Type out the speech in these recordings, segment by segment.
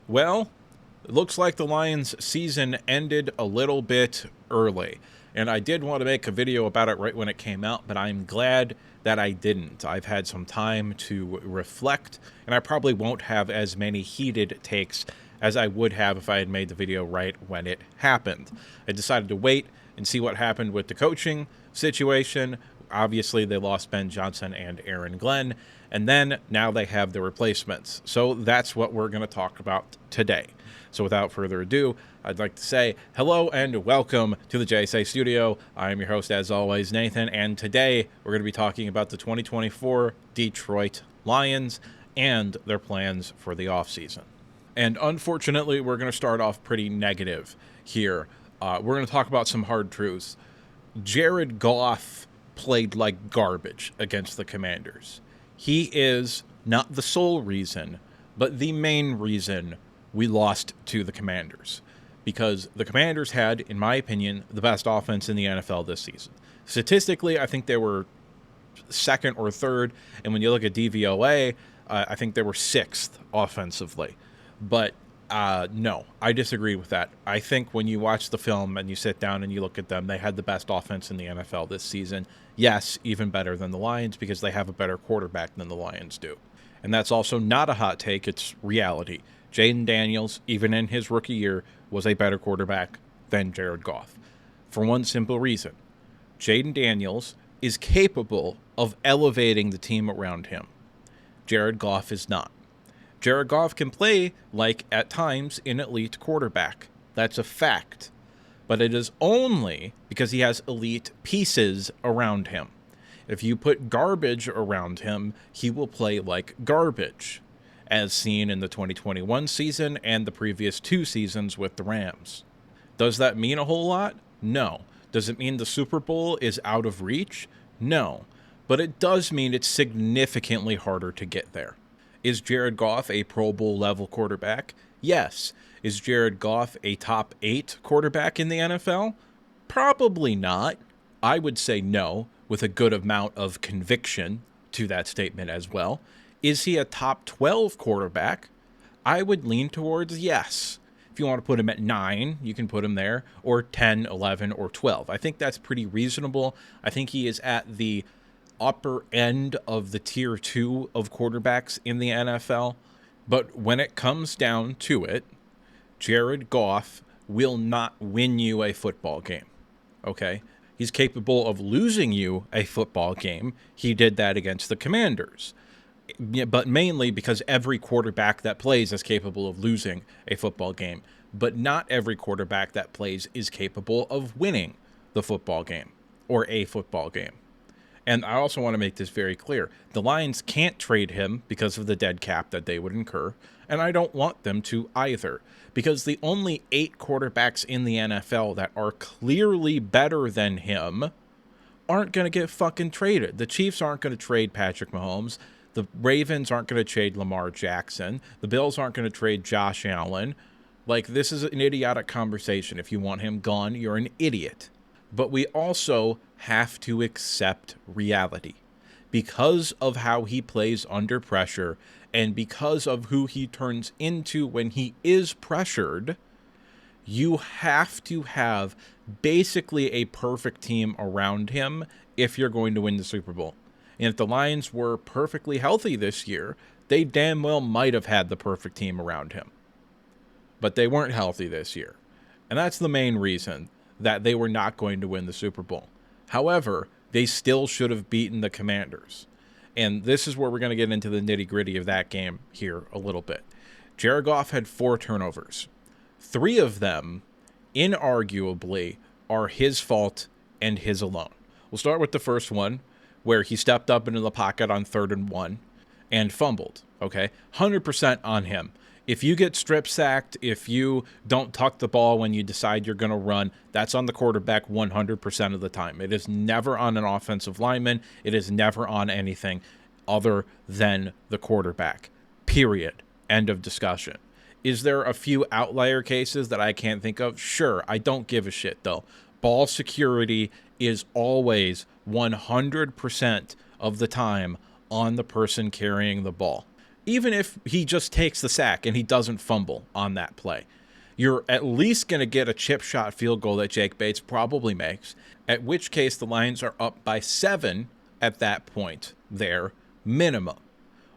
Well, it looks like the Lions' season ended a little bit early. And I did want to make a video about it right when it came out, but I'm glad that I didn't. I've had some time to reflect, and I probably won't have as many heated takes as I would have if I had made the video right when it happened. I decided to wait and see what happened with the coaching situation. Obviously, they lost Ben Johnson and Aaron Glenn, and then now they have the replacements. So that's what we're going to talk about today. So without further ado, I'd like to say hello and welcome to the JSA studio. I am your host, as always, Nathan, and today we're going to be talking about the 2024 Detroit Lions and their plans for the offseason. And unfortunately, we're going to start off pretty negative here. We're going to talk about some hard truths. Jared Goff played like garbage against the Commanders. He is not the sole reason, but the main reason we lost to the Commanders, because the Commanders had, in my opinion, the best offense in the NFL this season. Statistically, I think they were second or third, and when you look at DVOA, I think they were sixth offensively. But no, I disagree with that. I think when you watch the film and you sit down and you look at them, they had the best offense in the NFL this season. Yes, even better than the Lions because they have a better quarterback than the Lions do. And that's also not a hot take, it's reality. Jaden Daniels, even in his rookie year, was a better quarterback than Jared Goff. For one simple reason. Jaden Daniels is capable of elevating the team around him. Jared Goff is not. Jared Goff can play like, at times, an elite quarterback. That's a fact. But it is only because he has elite pieces around him. If you put garbage around him, he will play like garbage, as seen in the 2021 season and the previous two seasons with the Rams. Does that mean a whole lot? No. Does it mean the Super Bowl is out of reach? No. But it does mean it's significantly harder to get there. Is Jared Goff a Pro Bowl level quarterback? Yes. Is Jared Goff a top 8 quarterback in the NFL? Probably not. I would say no, with a good amount of conviction to that statement as well. Is he a top 12 quarterback? I would lean towards yes. If you want to put him at 9, you can put him there, or 10, 11, or 12. I think that's pretty reasonable. I think he is at the upper end of the tier 2 of quarterbacks in the NFL. But when it comes down to it, Jared Goff will not win you a football game. Okay? He's capable of losing you a football game. He did that against the Commanders. But mainly because every quarterback that plays is capable of losing a football game. But not every quarterback that plays is capable of winning the football game or a football game. And I also want to make this very clear. The Lions can't trade him because of the dead cap that they would incur, and I don't want them to either, because the only 8 quarterbacks in the NFL that are clearly better than him aren't going to get fucking traded. The Chiefs aren't going to trade Patrick Mahomes. The Ravens aren't going to trade Lamar Jackson. The Bills aren't going to trade Josh Allen. Like, this is an idiotic conversation. If you want him gone, you're an idiot. But we also have to accept reality. Because of how he plays under pressure and because of who he turns into when he is pressured, you have to have basically a perfect team around him if you're going to win the Super Bowl. And if the Lions were perfectly healthy this year, they damn well might have had the perfect team around him. But they weren't healthy this year. And that's the main reason that they were not going to win the Super Bowl. However, they still should have beaten the Commanders. And this is where we're going to get into the nitty-gritty of that game here a little bit. Jared Goff had 4 turnovers. 3 of them, inarguably, are his fault and his alone. We'll start with the first one, where he stepped up into the pocket on 3rd and 1 and fumbled, okay? 100% on him. If you get strip sacked, if you don't tuck the ball when you decide you're going to run, that's on the quarterback 100% of the time. It is never on an offensive lineman. It is never on anything other than the quarterback. Period. End of discussion. Is there a few outlier cases that I can't think of? Sure. I don't give a shit, though. Ball security is always 100% of the time on the person carrying the ball. even if he just takes the sack and he doesn't fumble on that play, you're at least going to get a chip shot field goal that Jake Bates probably makes, at which case the Lions are up by 7 at that point there, minimum.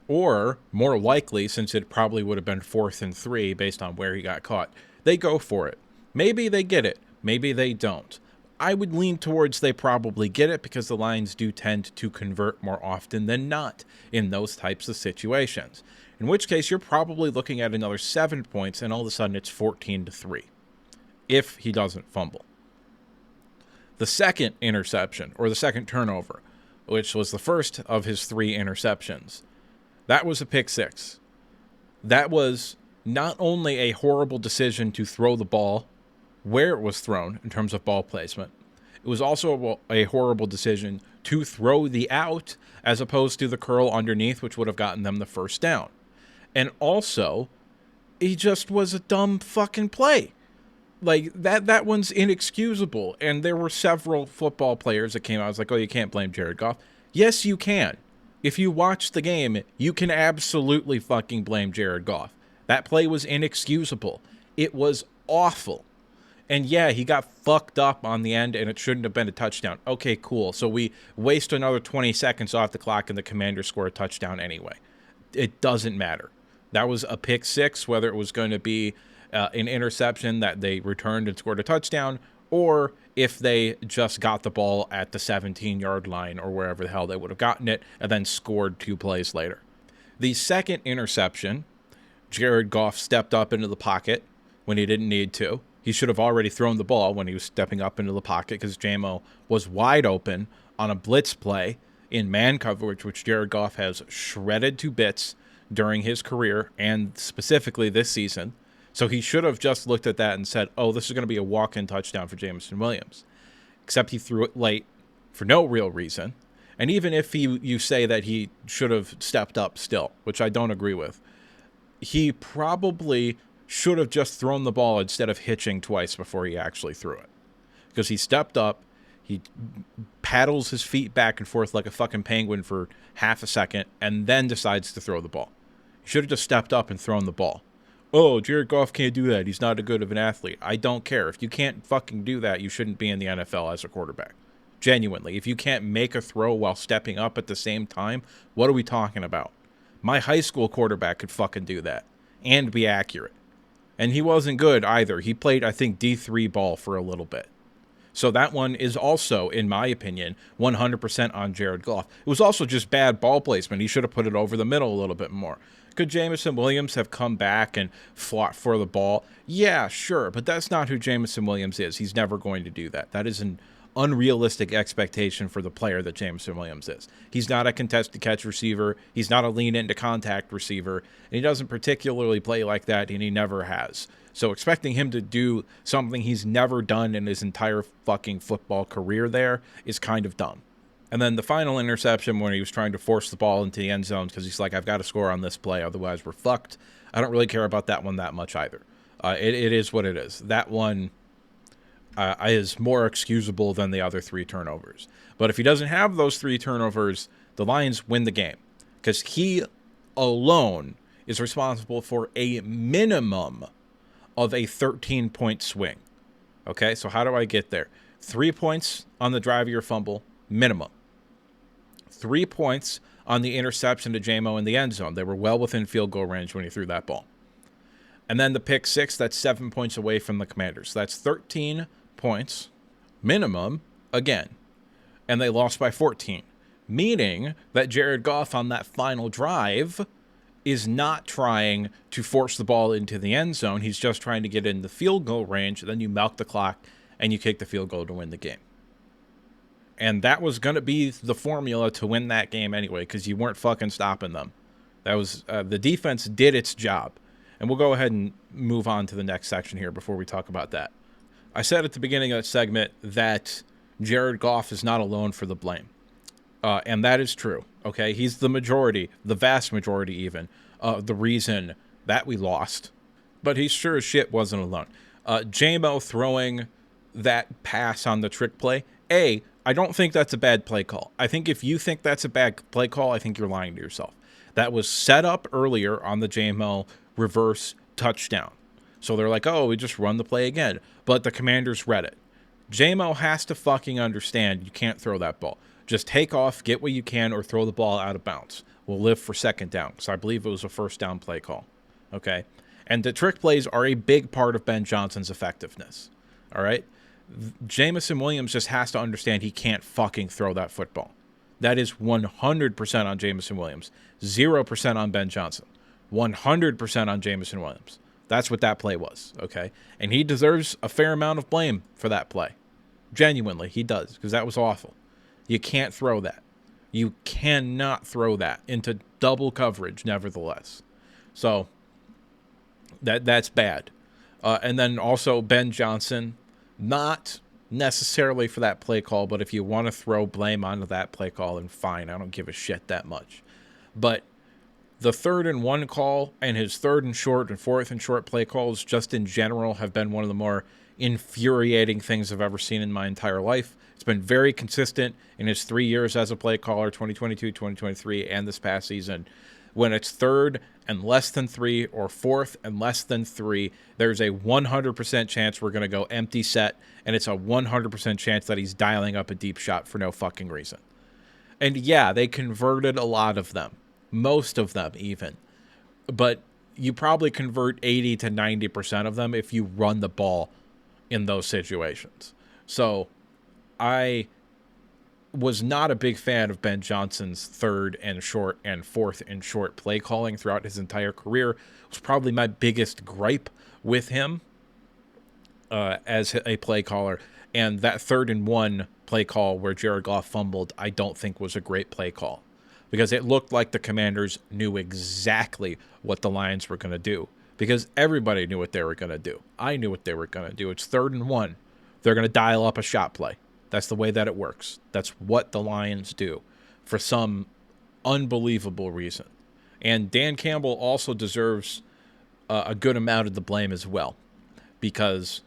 Or, more likely, since it probably would have been 4th and 3 based on where he got caught, they go for it. Maybe they get it. Maybe they don't. I would lean towards they probably get it because the Lions do tend to convert more often than not in those types of situations. In which case, you're probably looking at another 7 points, and all of a sudden it's 14-3 if he doesn't fumble. The second interception, or the second turnover, which was the first of his 3 interceptions, that was a pick 6. That was not only a horrible decision to throw the ball where it was thrown in terms of ball placement, it was also a horrible decision to throw the out as opposed to the curl underneath, which would have gotten them the first down. And also, he just was a dumb fucking play. Like, that one's inexcusable. And there were several football players that came out. I was like, oh, you can't blame Jared Goff. Yes, you can. If you watch the game, you can absolutely fucking blame Jared Goff. That play was inexcusable. It was awful. And yeah, he got fucked up on the end, and it shouldn't have been a touchdown. Okay, cool. So we waste another 20 seconds off the clock, and the Commanders score a touchdown anyway. It doesn't matter. That was a pick 6, whether it was going to be an interception that they returned and scored a touchdown, or if they just got the ball at the 17-yard line or wherever the hell they would have gotten it and then scored 2 plays later. The second interception, Jared Goff stepped up into the pocket when he didn't need to. He should have already thrown the ball when he was stepping up into the pocket because J-Mo was wide open on a blitz play in man coverage, which Jared Goff has shredded to bits during his career and specifically this season. So he should have just looked at that and said, oh, this is going to be a walk-in touchdown for Jameson Williams. Except he threw it late for no real reason. And even if you say that he should have stepped up still, which I don't agree with, he probably should have just thrown the ball instead of hitching twice before he actually threw it. Because he stepped up, he paddles his feet back and forth like a fucking penguin for half a second, and then decides to throw the ball. He should have just stepped up and thrown the ball. Oh, Jared Goff can't do that. He's not a good of an athlete. I don't care. If you can't fucking do that, you shouldn't be in the NFL as a quarterback. Genuinely. If you can't make a throw while stepping up at the same time, what are we talking about? My high school quarterback could fucking do that and be accurate. And he wasn't good either. He played, I think, D3 ball for a little bit. So that one is also, in my opinion, 100% on Jared Goff. It was also just bad ball placement. He should have put it over the middle a little bit more. Could Jameson Williams have come back and fought for the ball? Yeah, sure. But that's not who Jameson Williams is. He's never going to do that. That is an unrealistic expectation for the player that Jameson Williams is. He's not a contested catch receiver. He's not a lean into contact receiver. And he doesn't particularly play like that, and he never has. So expecting him to do something he's never done in his entire fucking football career there is kind of dumb. And then the final interception when he was trying to force the ball into the end zone because he's like, I've got to score on this play, otherwise we're fucked. I don't really care about that one that much either. It is what it is. That one is more excusable than the other 3 turnovers. But if he doesn't have those 3 turnovers, the Lions win the game because he alone is responsible for a minimum of a 13-point swing. Okay, so how do I get there? 3 points on the drive of your fumble, minimum. 3 points on the interception to J-Mo in the end zone. They were well within field goal range when he threw that ball. And then the pick 6, that's 7 points away from the Commanders. That's 13 points, minimum, again. And they lost by 14. Meaning that Jared Goff on that final drive is not trying to force the ball into the end zone. He's just trying to get in the field goal range. Then you milk the clock and you kick the field goal to win the game. And that was going to be the formula to win that game anyway, because you weren't fucking stopping them. That was the defense did its job. And we'll go ahead and move on to the next section here before we talk about that. I said at the beginning of that segment that Jared Goff is not alone for the blame. And that is true. Okay, he's the majority, the vast majority even, the reason that we lost. But he sure as shit wasn't alone. J-Mo throwing that pass on the trick play, I don't think that's a bad play call. I think if you think that's a bad play call, I think you're lying to yourself. that was set up earlier on the JMO reverse touchdown. So they're like, oh, we just run the play again. But the Commanders read it. JMO has to fucking understand you can't throw that ball. Just take off, get what you can, or throw the ball out of bounds. We'll live for second down, because I believe it was a first down play call. Okay? And the trick plays are a big part of Ben Johnson's effectiveness. All right? Jameson Williams just has to understand he can't fucking throw that football. That is 100% on Jameson Williams. 0% on Ben Johnson. 100% on Jameson Williams. That's what that play was, okay? And he deserves a fair amount of blame for that play. Genuinely, he does, because that was awful. You can't throw that. You cannot throw that into double coverage, nevertheless. So, that's bad. And then also Ben Johnson, not necessarily for that play call, but if you want to throw blame onto that play call, then fine. I don't give a shit that much. But the 3rd and 1 call and his 3rd and short and 4th and short play calls just in general have been one of the more infuriating things I've ever seen in my entire life. It's been very consistent in his 3 years as a play caller, 2022, 2023, and this past season. When it's 3rd and less than 3 or 4th and less than 3, there's a 100% chance we're going to go empty set, and it's a 100% chance that he's dialing up a deep shot for no fucking reason. And yeah, they converted a lot of them. Most of them even. But you probably convert 80 to 90% of them if you run the ball in those situations. So I was not a big fan of Ben Johnson's 3rd and short and 4th and short play calling throughout his entire career. It was probably my biggest gripe with him as a play caller. And that 3rd and 1 play call where Jared Goff fumbled, I don't think was a great play call, because it looked like the Commanders knew exactly what the Lions were going to do, because everybody knew what they were going to do. I knew what they were going to do. It's 3rd and 1. They're going to dial up a shot play. That's the way that it works. That's what the Lions do for some unbelievable reason. And Dan Campbell also deserves a good amount of the blame as well, because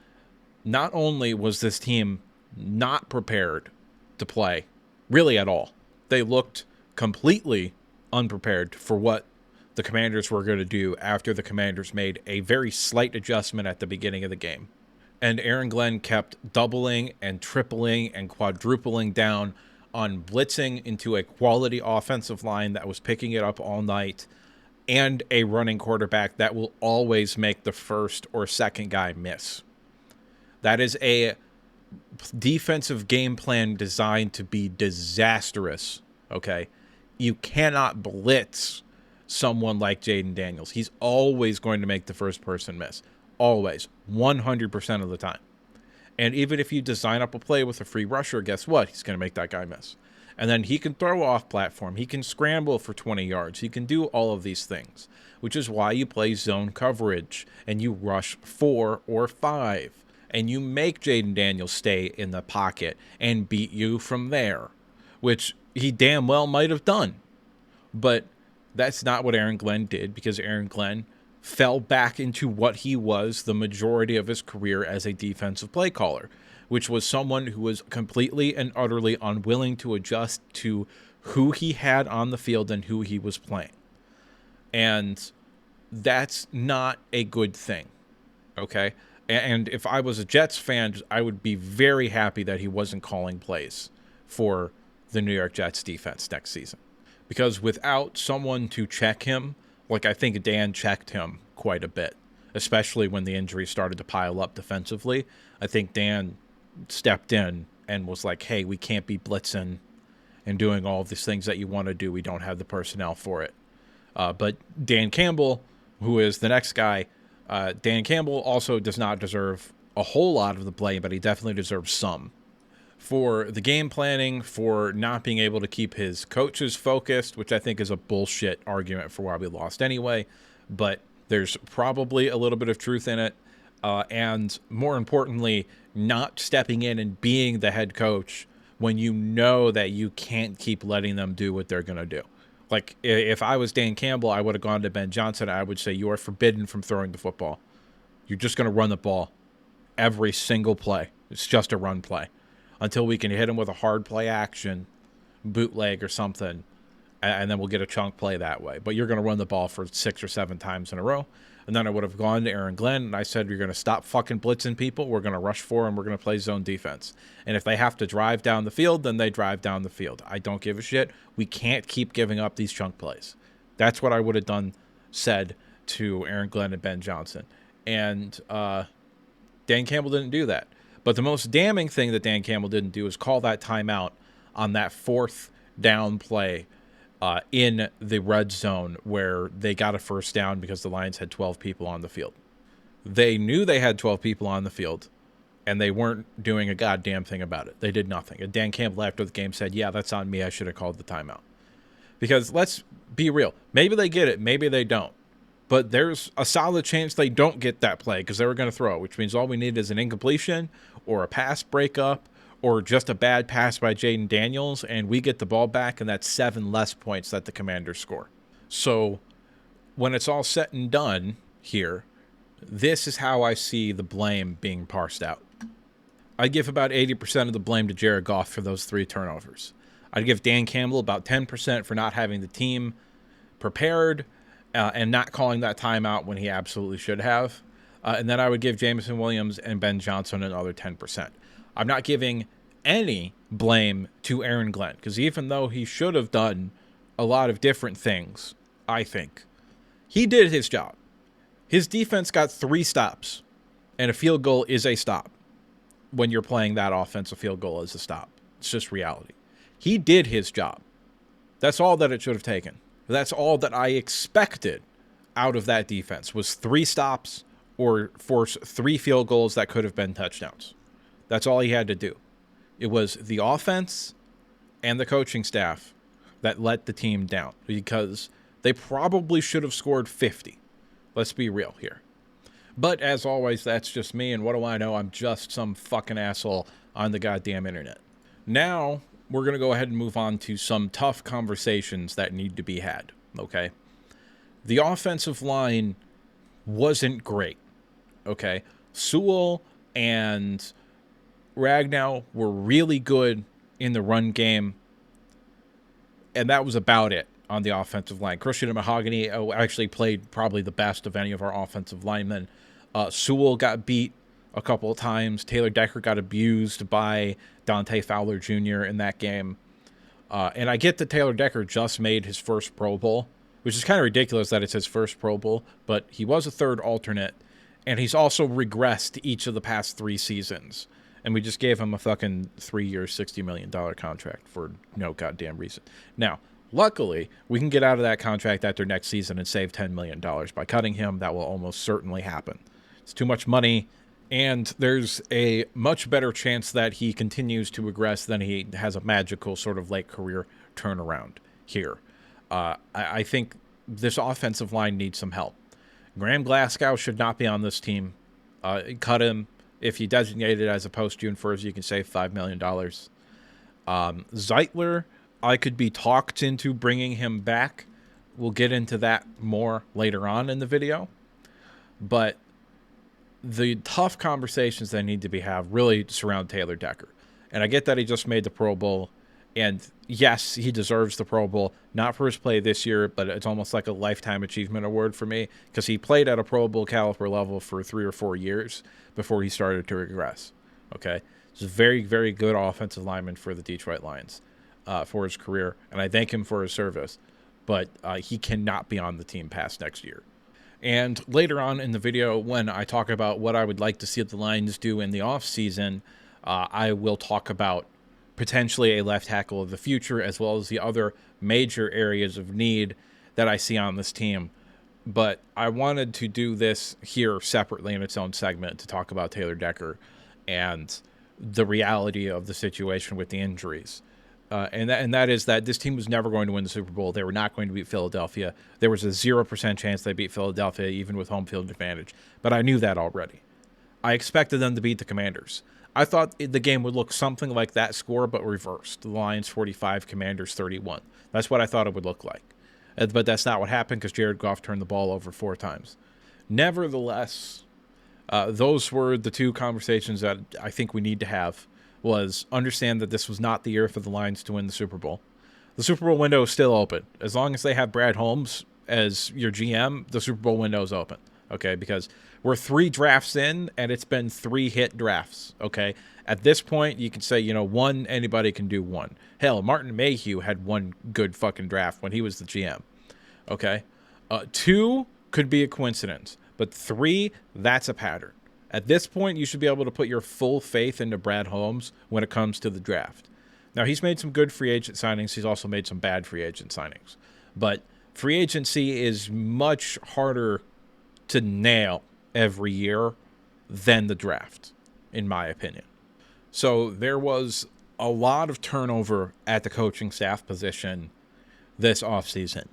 not only was this team not prepared to play really at all, they looked completely unprepared for what the Commanders were going to do after the Commanders made a very slight adjustment at the beginning of the game. And Aaron Glenn kept doubling and tripling and quadrupling down on blitzing into a quality offensive line that was picking it up all night, and a running quarterback that will always make the first or second guy miss. That is a defensive game plan designed to be disastrous, okay? You cannot blitz someone like Jaden Daniels. He's always going to make the first person miss. Always. 100% of the time. And even if you design up a play with a free rusher, guess what? He's going to make that guy miss. And then he can throw off platform. He can scramble for 20 yards. He can do all of these things, which is why you play zone coverage and you rush 4 or 5. And you make Jaden Daniels stay in the pocket and beat you from there, which he damn well might have done. But that's not what Aaron Glenn did, because Aaron Glenn fell back into what he was the majority of his career as a defensive play caller, which was someone who was completely and utterly unwilling to adjust to who he had on the field and who he was playing. And that's not a good thing, okay? And if I was a Jets fan, I would be very happy that he wasn't calling plays for the New York Jets defense next season. Because without someone to check him, like I think Dan checked him quite a bit, especially when the injuries started to pile up defensively. I think Dan stepped in and was like, hey, we can't be blitzing and doing all of these things that you want to do. We don't have the personnel for it. But Dan Campbell, who is the next guy, Dan Campbell also does not deserve a whole lot of the blame, but he definitely deserves some. For the game planning, for not being able to keep his coaches focused, which I think is a bullshit argument for why we lost anyway, but there's probably a little bit of truth in it. And more importantly, not stepping in and being the head coach when you know that you can't keep letting them do what they're going to do. Like, if I was Dan Campbell, I would have gone to Ben Johnson. I would say, you are forbidden from throwing the football. You're just going to run the ball every single play. It's just a run play. Until we can hit him with a hard play action, bootleg or something, and then we'll get a chunk play that way. But you're going to run the ball for 6 or 7 times in a row. And then I would have gone to Aaron Glenn, and I said, you're going to stop fucking blitzing people. We're going to rush for them. We're going to play zone defense. And if they have to drive down the field, then they drive down the field. I don't give a shit. We can't keep giving up these chunk plays. That's what I would have said to Aaron Glenn and Ben Johnson. And Dan Campbell didn't do that. But the most damning thing that Dan Campbell didn't do is call that timeout on that 4th down play in the red zone where they got a first down because the Lions had 12 people on the field. They knew they had 12 people on the field, and they weren't doing a goddamn thing about it. They did nothing. And Dan Campbell after the game said, yeah, that's on me. I should have called the timeout. Because let's be real. Maybe they get it. Maybe they don't. But there's a solid chance they don't get that play because they were going to throw it, which means all we need is an incompletion or a pass breakup or just a bad pass by Jaden Daniels, and we get the ball back, and that's 7 less points that the Commanders score. So when it's all said and done here, this is how I see the blame being parsed out. I give about 80% of the blame to Jared Goff for those 3 turnovers. I'd give Dan Campbell about 10% for not having the team prepared and not calling that timeout when he absolutely should have. And then I would give Jameson Williams and Ben Johnson another 10%. I'm not giving any blame to Aaron Glenn because even though he should have done a lot of different things, I think, he did his job. His defense got 3 stops, and a field goal is a stop. When you're playing that offense, a field goal is a stop. It's just reality. He did his job. That's all that it should have taken. That's all that I expected out of that defense was 3 stops or force 3 field goals that could have been touchdowns. That's all he had to do. It was the offense and the coaching staff that let the team down because they probably should have scored 50. Let's be real here. But as always, that's just me, and what do I know? I'm just some fucking asshole on the goddamn internet. Now, we're going to go ahead and move on to some tough conversations that need to be had, okay? The offensive line wasn't great, okay? Sewell and Ragnow were really good in the run game, and that was about it on the offensive line. Christian and Mahogany actually played probably the best of any of our offensive linemen. Sewell got beat a couple of times. Taylor Decker got abused by Dante Fowler Jr. in that game. And I get that Taylor Decker just made his first Pro Bowl, which is kind of ridiculous that it's his first Pro Bowl, but he was a third alternate, and he's also regressed each of the past 3 seasons. And we just gave him a fucking 3-year, $60 million contract for no goddamn reason. Now, luckily, we can get out of that contract after next season and save $10 million by cutting him. That will almost certainly happen. It's too much money, and there's a much better chance that he continues to regress than he has a magical sort of late career turnaround here. I think this offensive line needs some help. Graham Glasgow should not be on this team. Cut him. If you designate it as a post-June 1st, you can save $5 million. Zeitler, I could be talked into bringing him back. We'll get into that more later on in the video. But the tough conversations that need to be had really surround Taylor Decker. And I get that he just made the Pro Bowl. And yes, he deserves the Pro Bowl. Not for his play this year, but it's almost like a lifetime achievement award for me. Because he played at a Pro Bowl caliber level for 3 or 4 years before he started to regress. Okay? He's a very, very good offensive lineman for the Detroit Lions for his career. And I thank him for his service. But he cannot be on the team past next year. And later on in the video, when I talk about what I would like to see the Lions do in the offseason, I will talk about potentially a left tackle of the future, as well as the other major areas of need that I see on this team. But I wanted to do this here separately in its own segment to talk about Taylor Decker and the reality of the situation with the injuries. And that is that this team was never going to win the Super Bowl. They were not going to beat Philadelphia. There was a 0% chance they beat Philadelphia, even with home field advantage. But I knew that already. I expected them to beat the Commanders. I thought the game would look something like that score, but reversed. The Lions 45, Commanders 31. That's what I thought it would look like. But that's not what happened because Jared Goff turned the ball over 4 times. Nevertheless, those were the 2 conversations that I think we need to have, was understand that this was not the year for the Lions to win the Super Bowl. The Super Bowl window is still open. As long as they have Brad Holmes as your GM, the Super Bowl window is open. Okay, because we're 3 drafts in, and it's been 3 hit drafts. Okay, at this point, you can say, you know, one, anybody can do one. Hell, Martin Mayhew had one good fucking draft when he was the GM. Okay, 2 could be a coincidence, but 3, that's a pattern. At this point, you should be able to put your full faith into Brad Holmes when it comes to the draft. Now, he's made some good free agent signings. He's also made some bad free agent signings. But free agency is much harder to nail every year than the draft, in my opinion. So there was a lot of turnover at the coaching staff position this offseason.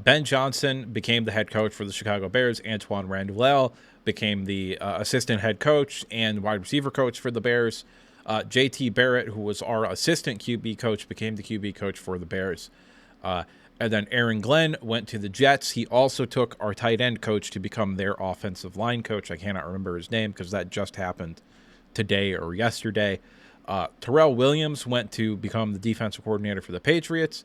Ben Johnson became the head coach for the Chicago Bears. Antoine Randall became the assistant head coach and wide receiver coach for the Bears. JT Barrett, who was our assistant QB coach, became the QB coach for the Bears. And then Aaron Glenn went to the Jets. He also took our tight end coach to become their offensive line coach. I cannot remember his name because that just happened today or yesterday. Terrell Williams went to become the defensive coordinator for the Patriots.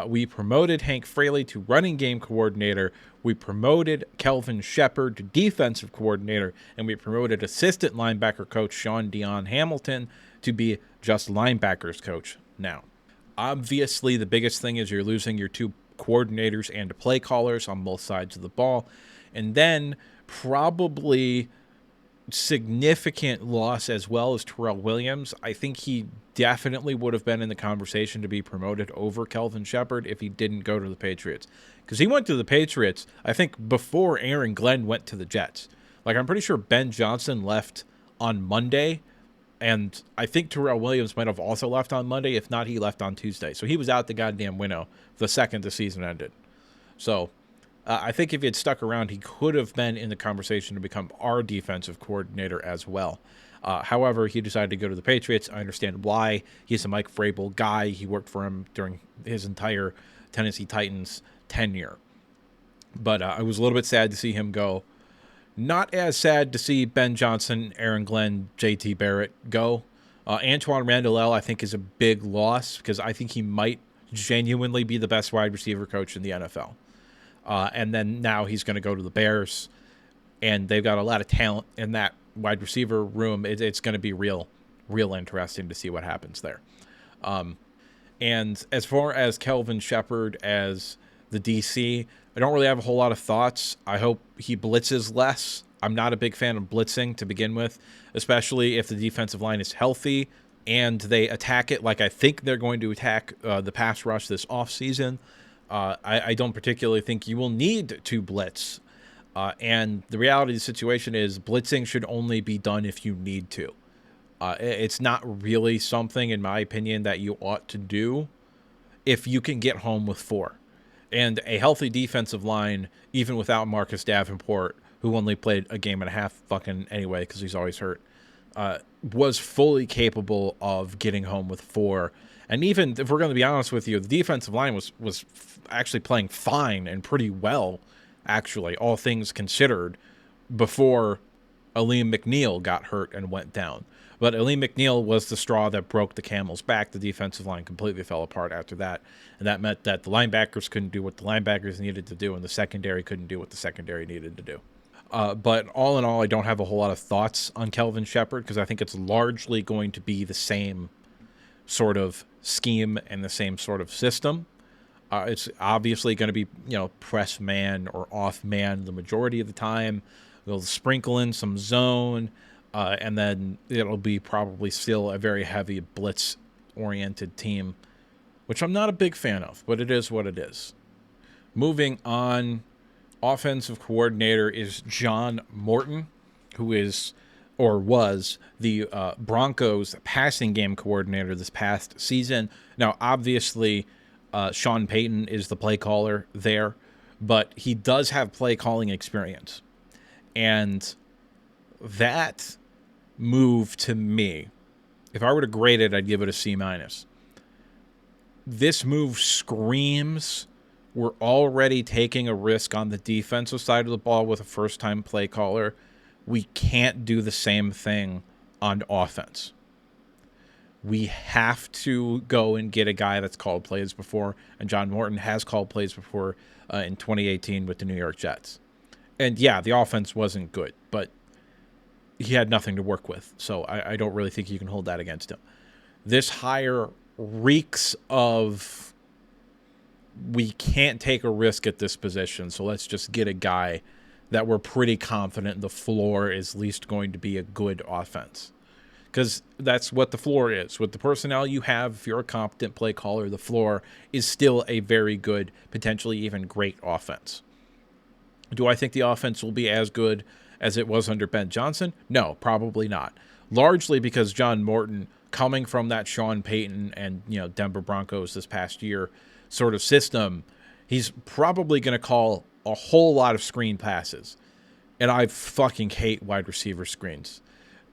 We promoted Hank Fraley to running game coordinator. We promoted Kelvin Shepard to defensive coordinator. And we promoted assistant linebacker coach Sean Dion Hamilton to be just linebackers coach now. Obviously, the biggest thing is you're losing your 2 coordinators and play callers on both sides of the ball. And then probably significant loss as well as Terrell Williams. I think he definitely would have been in the conversation to be promoted over Kelvin Shepard if he didn't go to the Patriots. Because he went to the Patriots, I think, before Aaron Glenn went to the Jets. Like, I'm pretty sure Ben Johnson left on Monday, and I think Terrell Williams might have also left on Monday. If not, he left on Tuesday. So he was out the goddamn window the second the season ended. So I think if he had stuck around, he could have been in the conversation to become our defensive coordinator as well. However, he decided to go to the Patriots. I understand why. He's a Mike Vrabel guy. He worked for him during his entire Tennessee Titans tenure. But I was a little bit sad to see him go. Not as sad to see Ben Johnson, Aaron Glenn, JT Barrett go. Antoine Randall, I think, is a big loss because I think he might genuinely be the best wide receiver coach in the NFL. And then now he's going to go to the Bears, and they've got a lot of talent in that wide receiver room. It's going to be real interesting to see what happens there. And as far as Kelvin Shepard as the DC, I don't really have a whole lot of thoughts. I hope he blitzes less. I'm not a big fan of blitzing to begin with, especially if the defensive line is healthy and they attack it like I think they're going to attack the pass rush this offseason. I don't particularly think you will need to blitz. And the reality of the situation is blitzing should only be done if you need to. It's not really something, in my opinion, that you ought to do if you can get home with 4. And a healthy defensive line, even without Marcus Davenport, who only played a game and a half fucking anyway because he's always hurt, was fully capable of getting home with 4. And even if we're going to be honest with you, the defensive line was actually playing fine and pretty well, actually, all things considered, before Aleem McNeil got hurt and went down. But Aleem McNeil was the straw that broke the camel's back. The defensive line completely fell apart after that. And that meant that the linebackers couldn't do what the linebackers needed to do, and the secondary couldn't do what the secondary needed to do. But all in all, I don't have a whole lot of thoughts on Kelvin Shepard because I think it's largely going to be the same sort of scheme and the same sort of system. It's obviously going to be, press man or off man the majority of the time. They'll sprinkle in some zone, and then it'll be probably still a very heavy blitz-oriented team, which I'm not a big fan of, but it is what it is. Moving on, offensive coordinator is John Morton, who is or was the Broncos passing game coordinator this past season. Now, obviously, Sean Payton is the play caller there, but he does have play calling experience. And that move, to me, if I were to grade it, I'd give it a C-. This move screams we're already taking a risk on the defensive side of the ball with a first-time play caller. We can't do the same thing on offense. we have to go and get a guy that's called plays before, and John Morton has called plays before in 2018 with the New York Jets. And yeah, the offense wasn't good, but he had nothing to work with, so I don't really think you can hold that against him. This hire reeks of, we can't take a risk at this position, so let's just get a guy that we're pretty confident the floor is at least going to be a good offense. Because that's what the floor is. With the personnel you have, if you're a competent play caller, the floor is still a very good, potentially even great offense. Do I think the offense will be as good as it was under Ben Johnson? No, probably not. Largely because John Morton, coming from that Sean Payton and Denver Broncos this past year sort of system, he's probably going to call a whole lot of screen passes. And I fucking hate wide receiver screens.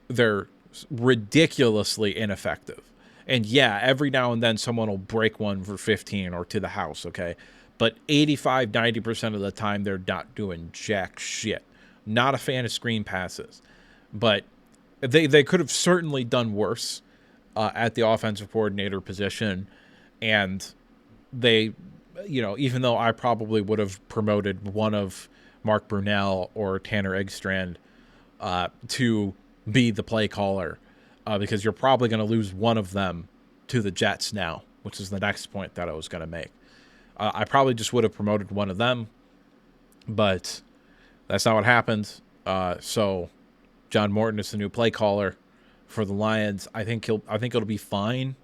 They're ridiculously ineffective. And yeah, every now and then someone will break one for 15 or to the house, okay? But 85-90% of the time they're not doing jack shit. Not a fan of screen passes. But they could have certainly done worse at the offensive coordinator position. And they, even though I probably would have promoted one of Mark Brunell or Tanner Eggstrand to be the play caller, because you're probably going to lose one of them to the Jets now, which is the next point that I was going to make. I probably just would have promoted one of them, but that's not what happened. So John Morton is the new play caller for the Lions. I think it'll be fine,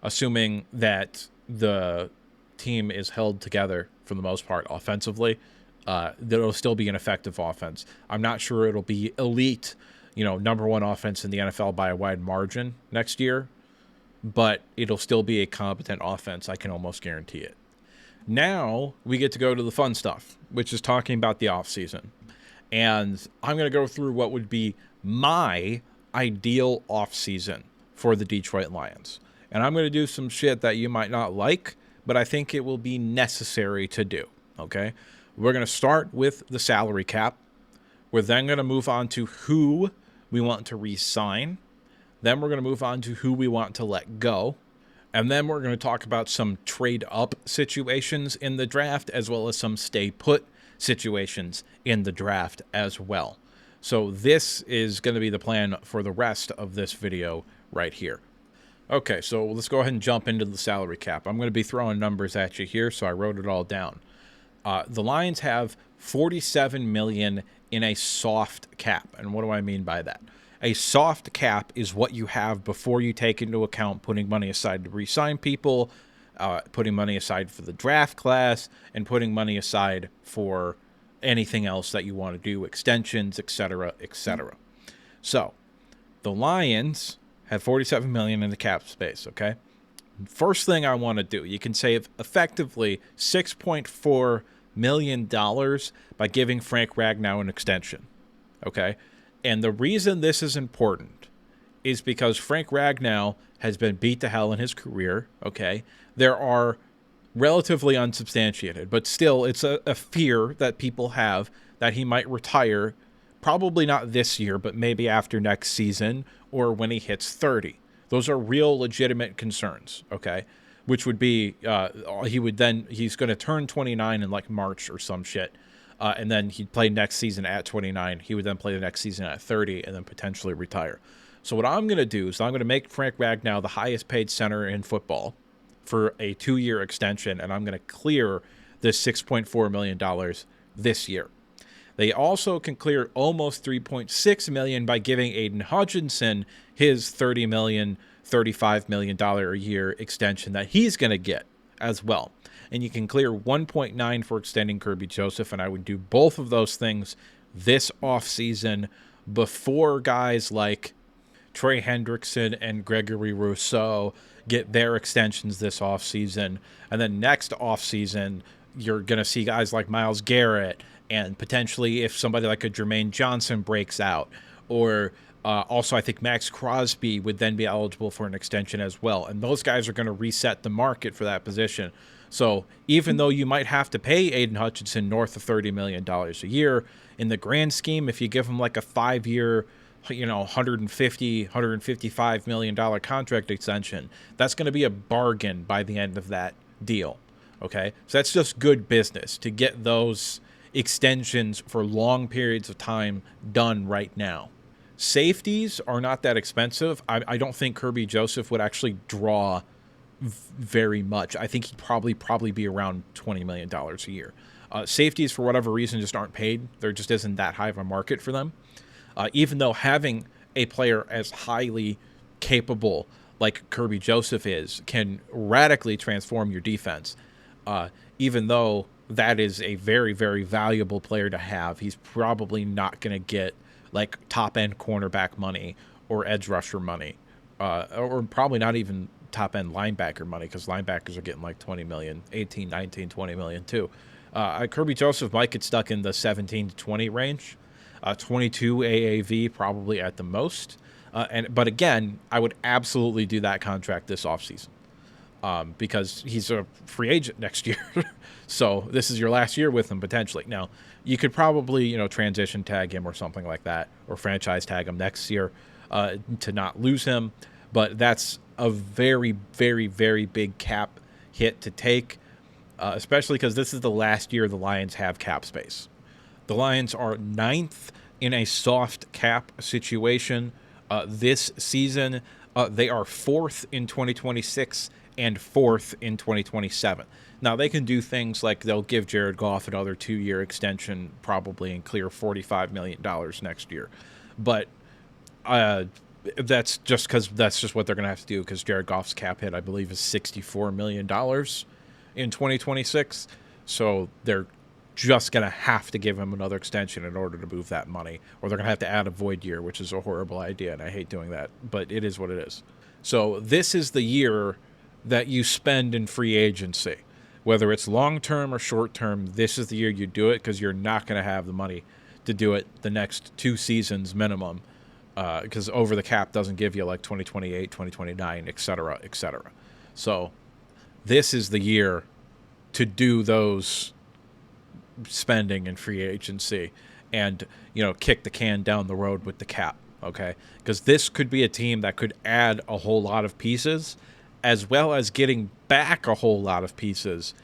assuming that the team is held together for the most part offensively. It'll still be an effective offense. I'm not sure it'll be elite, number one offense in the NFL by a wide margin next year, but it'll still be a competent offense. I can almost guarantee it. Now we get to go to the fun stuff, which is talking about the offseason. And I'm going to go through what would be my ideal offseason for the Detroit Lions. And I'm going to do some shit that you might not like, but I think it will be necessary to do, okay? We're going to start with the salary cap. We're then going to move on to who we want to re-sign. Then we're going to move on to who we want to let go. And then we're going to talk about some trade-up situations in the draft, as well as some stay-put situations in the draft as well. So this is going to be the plan for the rest of this video right here. Okay, so let's go ahead and jump into the salary cap. I'm going to be throwing numbers at you here, so I wrote it all down. The Lions have $47 million in a soft cap. And what do I mean by that? A soft cap is what you have before you take into account putting money aside to re-sign people, putting money aside for the draft class, and putting money aside for anything else that you want to do, extensions, etc., etc. So the Lions have $47 million in the cap space, okay? First thing I want to do, you can save effectively $6.4 million by giving Frank Ragnow an extension, okay? And the reason this is important is because Frank Ragnow has been beat to hell in his career, okay? There are relatively unsubstantiated, but still it's a fear that people have that he might retire, probably not this year, but maybe after next season or when he hits 30. Those are real legitimate concerns, okay? Which would be, he's going to turn 29 in like March or some shit. And then he'd play next season at 29. He would then play the next season at 30 and then potentially retire. So what I'm going to do is I'm going to make Frank Ragnow the highest paid center in football for a 2-year extension, and I'm going to clear this $6.4 million this year. They also can clear almost $3.6 million by giving Aiden Hutchinson his $30 million, $35 million a year extension that he's going to get as well. And you can clear 1.9 for extending Kirby Joseph, and I would do both of those things this offseason before guys like Trey Hendrickson and Gregory Rousseau get their extensions this offseason. And then next offseason, you're going to see guys like Myles Garrett, and potentially if somebody like a Jermaine Johnson breaks out, or also I think Max Crosby would then be eligible for an extension as well. And those guys are going to reset the market for that position. So even though you might have to pay Aiden Hutchinson north of $30 million a year, in the grand scheme, if you give him like a 5-year, $155 million contract extension, that's going to be a bargain by the end of that deal. Okay, so that's just good business to get those extensions for long periods of time done right now. Safeties are not that expensive. I don't think Kirby Joseph would actually draw very much. I think he'd probably be around $20 million a year. Safeties, for whatever reason, just aren't paid. There just isn't that high of a market for them. Even though having a player as highly capable like Kirby Joseph is can radically transform your defense, even though that is a very, very valuable player to have, he's probably not going to get like top-end cornerback money or edge rusher money, or probably not even top-end linebacker money, because linebackers are getting like 20 million, 18, 19, 20 million too. Kirby Joseph might get stuck in the 17 to 20 range, 22 AAV probably at the most. But again, I would absolutely do that contract this offseason, because he's a free agent next year. So this is your last year with him potentially. Now, you could probably, transition tag him or something like that, or franchise tag him next year to not lose him. But that's a very, very, very big cap hit to take, especially because this is the last year the Lions have cap space. The Lions are 9th in a soft cap situation this season. They are 4th in 2026 and 4th in 2027. Now, they can do things like they'll give Jared Goff another 2-year extension probably and clear $45 million next year. But that's just what they're going to have to do, because Jared Goff's cap hit, I believe, is $64 million in 2026. So they're just going to have to give him another extension in order to move that money, or they're going to have to add a void year, which is a horrible idea, and I hate doing that, but it is what it is. So this is the year that you spend in free agency. Whether it's long-term or short-term, this is the year you do it, because you're not going to have the money to do it the next 2 seasons minimum, because over the cap doesn't give you like 2028, 2029, et cetera, et cetera. So this is the year to do those spending in free agency and, kick the can down the road with the cap, okay? Because this could be a team that could add a whole lot of pieces, as well as getting back a whole lot of pieces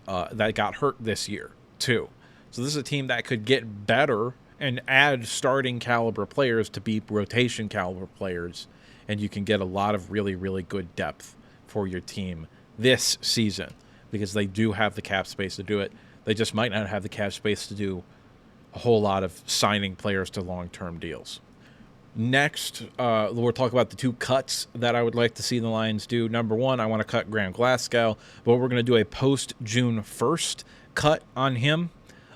that got hurt this year, too. So this is a team that could get better and add starting caliber players to be rotation caliber players, and you can get a lot of really, really good depth for your team this season, because they do have the cap space to do it. They just might not have the cap space to do a whole lot of signing players to long-term deals. Next, we'll talk about the 2 cuts that I would like to see the Lions do. Number 1, I want to cut Graham Glasgow, but we're going to do a post-June 1st cut on him.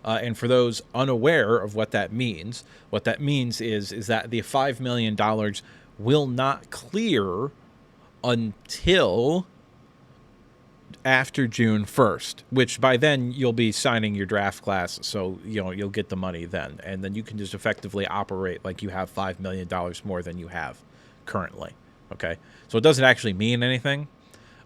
And for those unaware of what that means is that the $5 million will not clear until after June 1st, which by then you'll be signing your draft class, so you'll get the money then, and then you can just effectively operate like you have $5 million more than you have currently. Okay, so it doesn't actually mean anything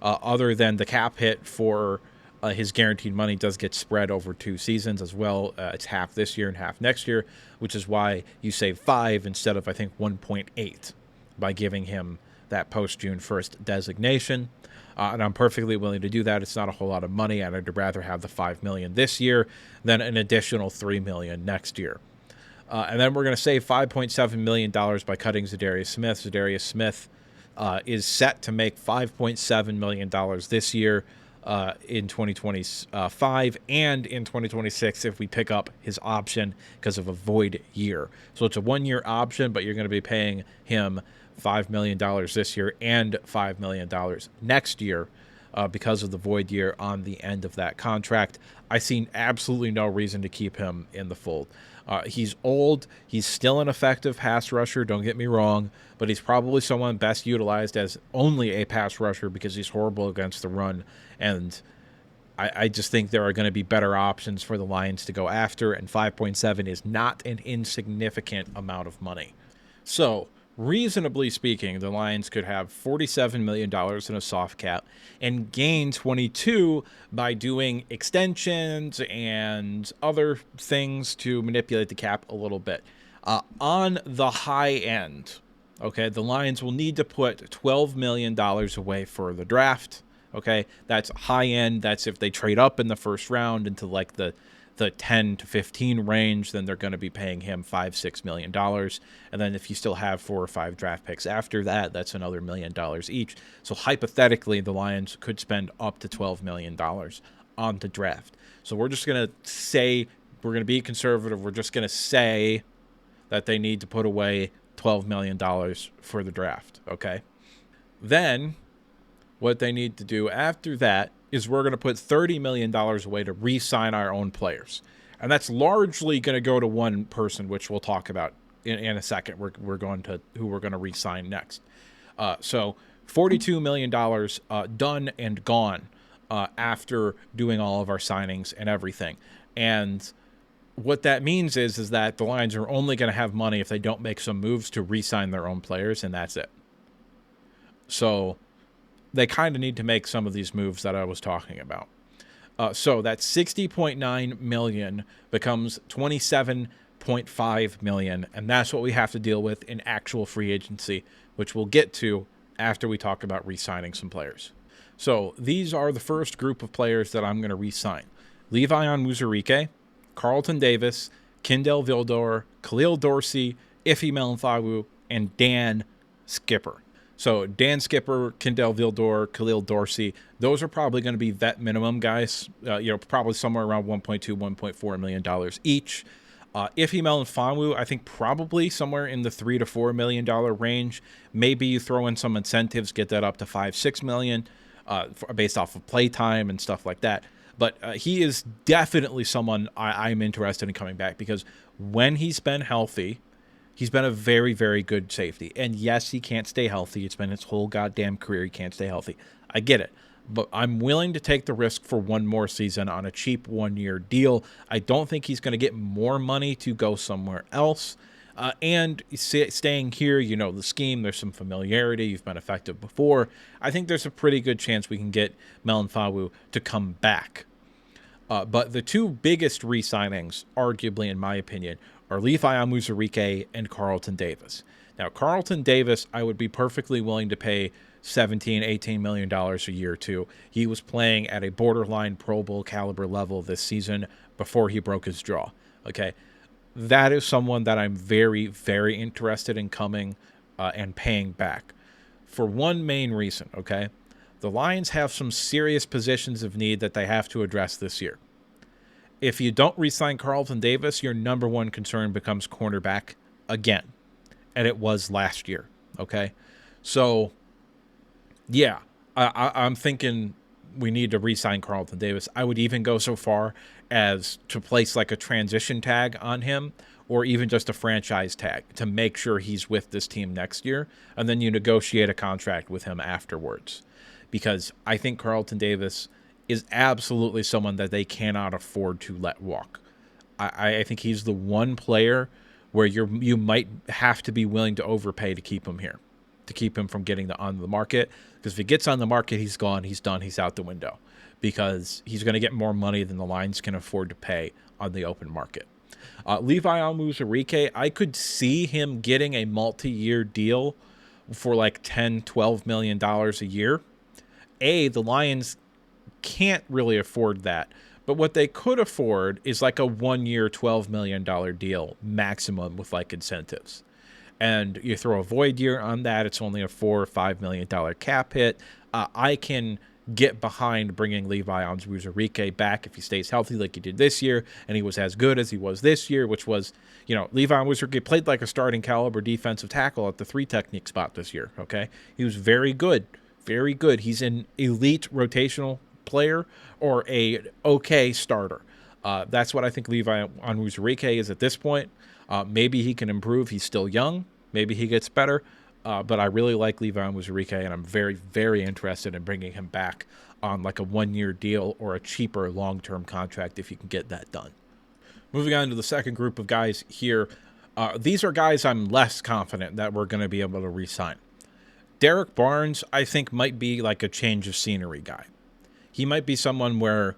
other than the cap hit for his guaranteed money does get spread over 2 seasons as well. It's half this year and half next year, which is why you save 5 instead of, I think, 1.8 by giving him that post-June 1st designation. And I'm perfectly willing to do that. It's not a whole lot of money, and I'd rather have the $5 million this year than an additional $3 million next year. And then we're going to save $5.7 million by cutting Zadarius Smith. Zadarius Smith is set to make $5.7 million this year in 2025 and in 2026 if we pick up his option because of a void year. So it's a 1-year option, but you're going to be paying him $5 million this year and $5 million next year because of the void year on the end of that contract. I see absolutely no reason to keep him in the fold. He's old. He's still an effective pass rusher, don't get me wrong, but he's probably someone best utilized as only a pass rusher because he's horrible against the run. And I just think there are going to be better options for the Lions to go after, and 5.7 is not an insignificant amount of money. So, reasonably speaking, the Lions could have $47 million in a soft cap and gain 22 by doing extensions and other things to manipulate the cap a little bit. On the high end, okay, the Lions will need to put $12 million away for the draft. Okay, that's high end. That's if they trade up in the first round into like the 10 to 15 range, then they're going to be paying him $5-6 million. And then if you still have 4 or 5 draft picks after that, that's another $1 million each. So hypothetically, the Lions could spend up to $12 million on the draft. So we're just going to say, we're going to be conservative. We're just going to say that they need to put away $12 million for the draft, okay? Then what they need to do after that is we're going to put $30 million away to re-sign our own players. And that's largely going to go to one person, which we'll talk about in a second. We're going to who we're going to re-sign next. So $42 million done and gone after doing all of our signings and everything. And what that means is that the Lions are only going to have money if they don't make some moves to re-sign their own players, and that's it. So they kind of need to make some of these moves that I was talking about. So that $60.9 million becomes $27.5 million, and that's what we have to deal with in actual free agency, which we'll get to after we talk about re-signing some players. So these are the first group of players that I'm going to re-sign. Levi Onwuzurike, Carlton Davis, Kendall Vildor, Khalil Dorsey, Ife Melifonwu, and Dan Skipper. So Dan Skipper, Kendall Vildor, Khalil Dorsey, those are probably going to be vet minimum guys, probably somewhere around $1.2, $1.4 million each. Ife Melifonwu, I think probably somewhere in the $3 to $4 million range. Maybe you throw in some incentives, get that up to $5-6 million based off of play time and stuff like that. But he is definitely someone I'm interested in coming back because when he's been healthy, he's been a very, very good safety. And yes, he can't stay healthy. It's been his whole goddamn career. He can't stay healthy. I get it. But I'm willing to take the risk for one more season on a cheap one-year deal. I don't think he's going to get more money to go somewhere else. And staying here, you know the scheme, there's some familiarity, you've been effective before. I think there's a pretty good chance we can get Melifonwu to come back. But the two biggest re-signings, arguably in my opinion, are Levi Onwuzurike and Carlton Davis. Now, Carlton Davis, I would be perfectly willing to pay $17-18 million a year to. He was playing at a borderline Pro Bowl caliber level this season before he broke his jaw. Okay, that is someone that I'm very, very interested in coming and paying back for one main reason. Okay, the Lions have some serious positions of need that they have to address this year. If you don't re-sign Carlton Davis, your number one concern becomes cornerback again, and it was last year. Okay, so yeah, I'm thinking we need to re-sign Carlton Davis. I would even go so far as to place like a transition tag on him or even just a franchise tag to make sure he's with this team next year, and then you negotiate a contract with him afterwards. Because I think Carlton Davis is absolutely someone that they cannot afford to let walk. I think he's the one player where you might have to be willing to overpay to keep him here, to keep him from getting on the market. Because if he gets on the market, he's gone, he's done, he's out the window. Because he's going to get more money than the Lions can afford to pay on the open market. Levi Onwuzurike, I could see him getting a multi-year deal for like $10-12 million a year. The Lions can't really afford that. But what they could afford is like a 1 year, $12 million deal maximum with like incentives. And you throw a void year on that, it's only a $4 or $5 million cap hit. I can get behind bringing Levi Onwuzurike back if he stays healthy like he did this year, and he was as good as he was this year, which was, Levi Onwuzurike played like a starting caliber defensive tackle at the 3 technique spot this year, okay? He was very good, very good. He's an elite rotational player or a okay starter. That's what I think Levi Onwuzurike is at this point. Maybe he can improve. He's still young. Maybe he gets better. But I really like Levi Onwuzurike, and I'm very, very interested in bringing him back on like a 1 year deal or a cheaper long-term contract if you can get that done. Moving on to the second group of guys here. These are guys I'm less confident that we're going to be able to re-sign. Derek Barnes, I think, might be like a change of scenery guy. He might be someone where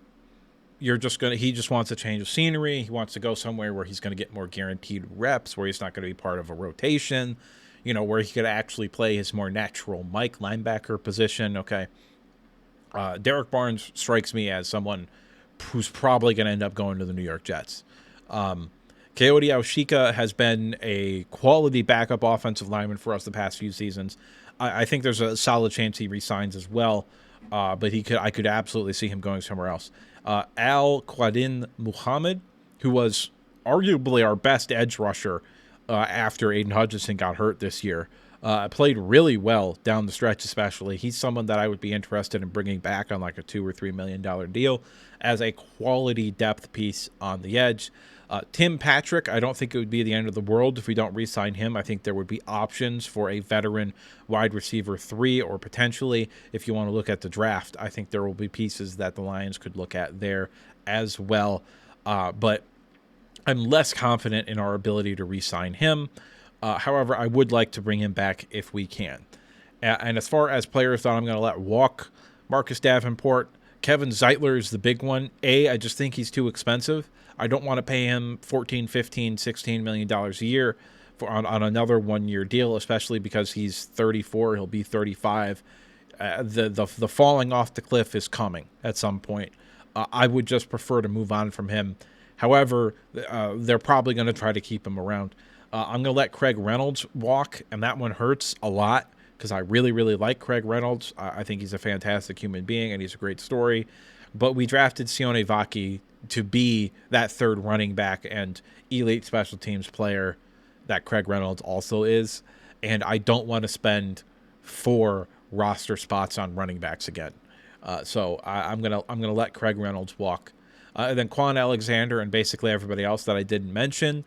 he just wants a change of scenery. He wants to go somewhere where he's going to get more guaranteed reps, where he's not going to be part of a rotation, where he could actually play his more natural Mike linebacker position. Okay. Derek Barnes strikes me as someone who's probably going to end up going to the New York Jets. Coyote Oshika has been a quality backup offensive lineman for us the past few seasons. I think there's a solid chance he resigns as well, but I could absolutely see him going somewhere else. Al Quadin Muhammad, who was arguably our best edge rusher after Aiden Hutchinson got hurt this year, played really well down the stretch especially. He's someone that I would be interested in bringing back on like a $2 or $3 million deal as a quality depth piece on the edge. Tim Patrick, I don't think it would be the end of the world if we don't re-sign him. I think there would be options for a veteran wide receiver 3, or potentially, if you want to look at the draft, I think there will be pieces that the Lions could look at there as well. But I'm less confident in our ability to re-sign him. However, I would like to bring him back if we can. And as far as players that I'm going to let walk, Marcus Davenport, Kevin Zeitler is the big one. I just think he's too expensive. I don't want to pay him $14, $15, $16 million a year on another one-year deal, especially because he's 34. He'll be 35. The falling off the cliff is coming at some point. I would just prefer to move on from him. However, they're probably going to try to keep him around. I'm going to let Craig Reynolds walk, and that one hurts a lot because I really, really like Craig Reynolds. I think he's a fantastic human being, and he's a great story. But we drafted Sione Vaki to be that third running back and elite special teams player that Craig Reynolds also is. And I don't want to spend 4 roster spots on running backs again. So I'm gonna let Craig Reynolds walk. And then Quan Alexander and basically everybody else that I didn't mention,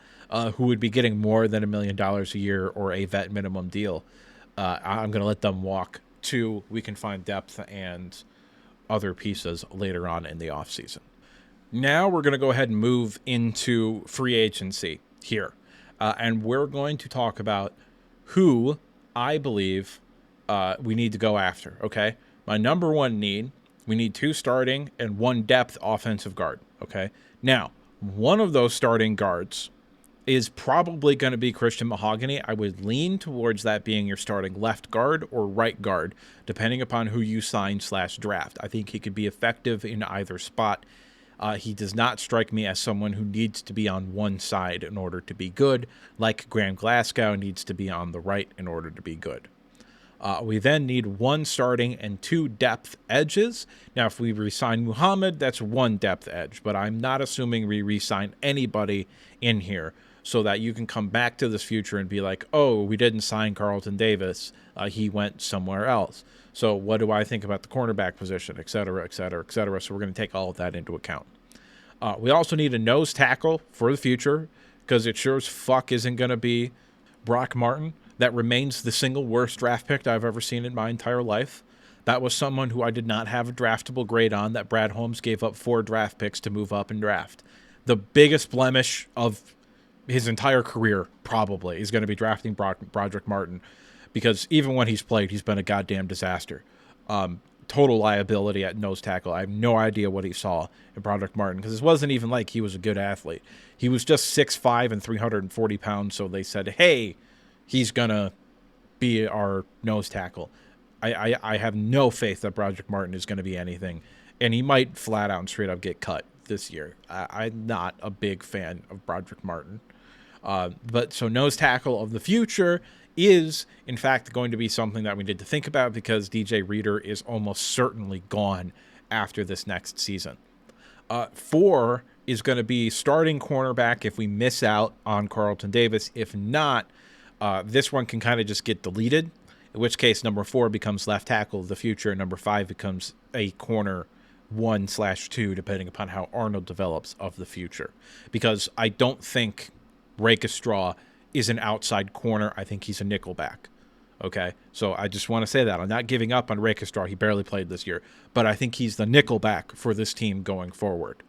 who would be getting more than $1 million a year or a vet minimum deal, I'm going to let them walk till we can find depth and other pieces later on in the offseason. Now we're going to go ahead and move into free agency here. And we're going to talk about who I believe we need to go after, okay? My number one need, we need 2 starting and 1 depth offensive guard, okay? Now, one of those starting guards is probably going to be Christian Mahogany. I would lean towards that being your starting left guard or right guard, depending upon who you sign/draft. I think he could be effective in either spot. He does not strike me as someone who needs to be on one side in order to be good, like Graham Glasgow needs to be on the right in order to be good. We then need 1 starting and 2 depth edges. Now, if we re-sign Muhammad, that's 1 depth edge, but I'm not assuming we re-sign anybody in here so that you can come back to this future and be like, oh, we didn't sign Carlton Davis. He went somewhere else. So what do I think about the cornerback position, et cetera, et cetera, et cetera. So we're going to take all of that into account. We also need a nose tackle for the future because it sure as fuck isn't going to be Brock Martin. That remains the single worst draft pick I've ever seen in my entire life. That was someone who I did not have a draftable grade on, that Brad Holmes gave up 4 draft picks to move up and draft. The biggest blemish of his entire career probably is going to be drafting Broderick Martin, because even when he's played, he's been a goddamn disaster. Total liability at nose tackle. I have no idea what he saw in Broderick Martin, because it wasn't even like he was a good athlete. He was just 6'5" and 340 pounds, so they said, hey, he's going to be our nose tackle. I have no faith that Broderick Martin is going to be anything, and he might flat out and straight up get cut this year. I'm not a big fan of Broderick Martin. But so nose tackle of the future is, in fact, going to be something that we need to think about, because DJ Reader is almost certainly gone after this next season. 4 is going to be starting cornerback if we miss out on Carlton Davis. If not, this one can kind of just get deleted, in which case number 4 becomes left tackle of the future, and number 5 becomes a corner 1/2, depending upon how Arnold develops, of the future. Because I don't think Rakestraw is an outside corner. I think he's a nickelback. Okay, so I just want to say that. I'm not giving up on Rakestraw. He barely played this year. But I think he's the nickelback for this team going forward.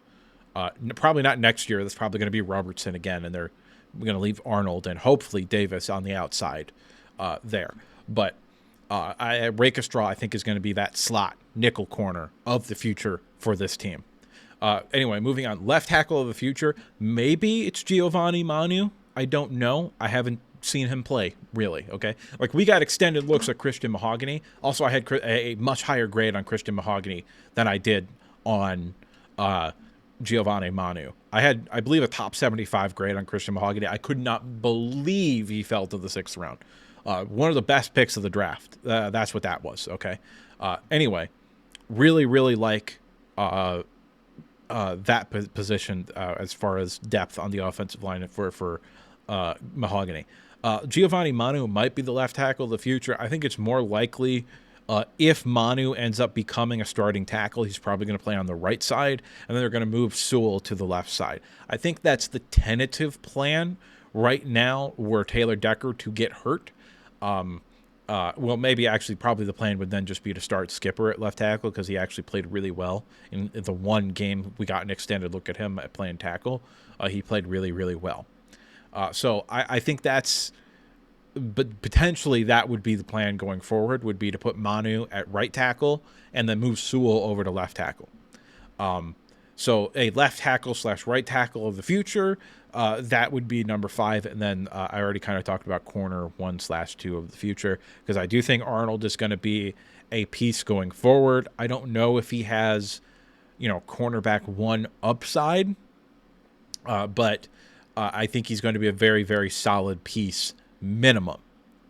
Probably not next year. That's probably going to be Robertson again, and they're going to leave Arnold and hopefully Davis on the outside there. But Rakestraw, I think, is going to be that slot nickel corner of the future for this team. Anyway, moving on. Left tackle of the future. Maybe it's Giovanni Manu. I don't know. I haven't seen him play, really, okay? Like, we got extended looks at Christian Mahogany. Also, I had a much higher grade on Christian Mahogany than I did on Giovanni Manu. I had, I believe, a top 75 grade on Christian Mahogany. I could not believe he fell to the 6th round. One of the best picks of the draft. That's what that was, okay? Anyway, really, really like that position as far as depth on the offensive line for Mahogany. Giovanni Manu might be the left tackle of the future. I think it's more likely if Manu ends up becoming a starting tackle, he's probably going to play on the right side, and then they're going to move Sewell to the left side. I think that's the tentative plan right now, were Taylor Decker to get hurt. Well, maybe actually probably the plan would then just be to start Skipper at left tackle, because he actually played really well in the one game we got an extended look at him at playing tackle. He played really, really well. So I think that's, but potentially that would be the plan going forward, would be to put Manu at right tackle and then move Sewell over to left tackle. So a left tackle / right tackle of the future, that would be number 5. And then I already kind of talked about corner 1/2 of the future, because I do think Arnold is going to be a piece going forward. I don't know if he has, cornerback 1 upside, but I think he's going to be a very, very solid piece minimum.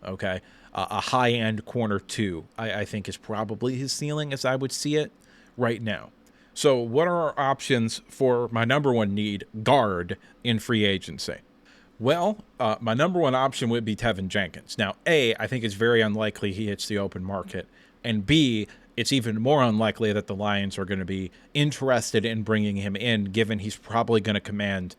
Okay. A high-end corner 2, I think, is probably his ceiling as I would see it right now. So what are our options for my number 1 need, guard, in free agency? Well, my number 1 option would be Tevin Jenkins. Now, A, I think it's very unlikely he hits the open market. And B, it's even more unlikely that the Lions are going to be interested in bringing him in, given he's probably going to command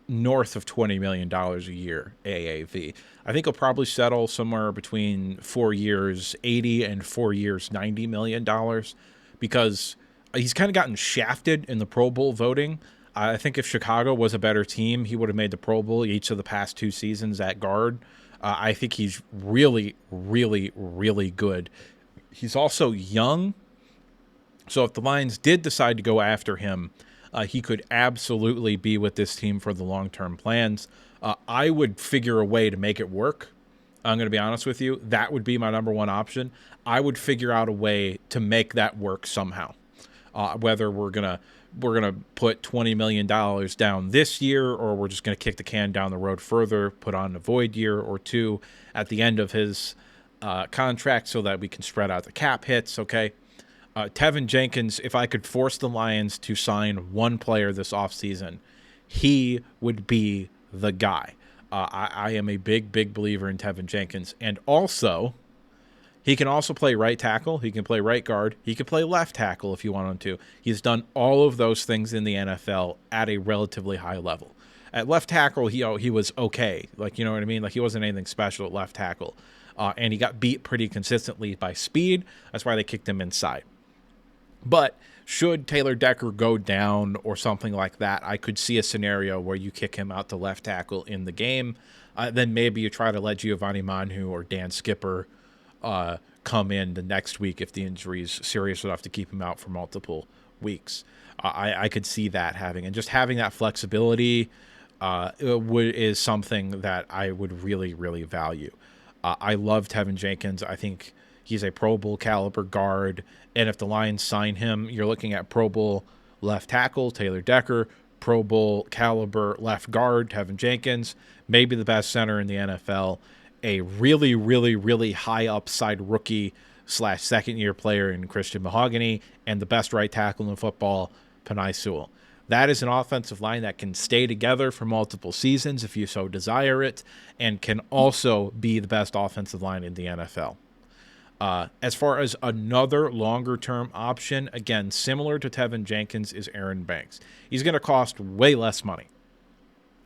north of $20 million a year AAV. I think he'll probably settle somewhere between 4 years, 80, and 4 years, $90 million, because he's kind of gotten shafted in the Pro Bowl voting. I think if Chicago was a better team, he would have made the Pro Bowl each of the past 2 seasons at guard. I think he's really, really, really good. He's also young, so if the Lions did decide to go after him, he could absolutely be with this team for the long-term plans. I would figure a way to make it work. I'm going to be honest with you. That would be my number 1 option. I would figure out a way to make that work somehow. Whether we're gonna put $20 million down this year, or we're just gonna kick the can down the road further, put on a void year or 2 at the end of his contract, so that we can spread out the cap hits. Okay. Tevin Jenkins, if I could force the Lions to sign 1 player this offseason, he would be the guy. I am a big, big believer in Tevin Jenkins. And also, he can also play right tackle. He can play right guard. He can play left tackle if you want him to. He's done all of those things in the NFL at a relatively high level. At left tackle, he was okay. Like, you know what I mean? Like, he wasn't anything special at left tackle. And he got beat pretty consistently by speed. That's why they kicked him inside. But should Taylor Decker go down or something like that, I could see a scenario where you kick him out to left tackle in the game. Then maybe you try to let Giovanni Manu or Dan Skipper come in the next week if the injury is serious enough to keep him out for multiple weeks. I could see that having, and just having that flexibility is something that I would really, really value. I love Tevin Jenkins. I think he's a Pro Bowl caliber guard, and if the Lions sign him, you're looking at Pro Bowl left tackle Taylor Decker, Pro Bowl caliber left guard Tevin Jenkins, maybe the best center in the NFL, a really, really, really high upside rookie / second-year player in Christian Mahogany, and the best right tackle in football, Penei Sewell. That is an offensive line that can stay together for multiple seasons if you so desire it, and can also be the best offensive line in the NFL. As far as another longer-term option, again, similar to Tevin Jenkins, is Aaron Banks. He's going to cost way less money.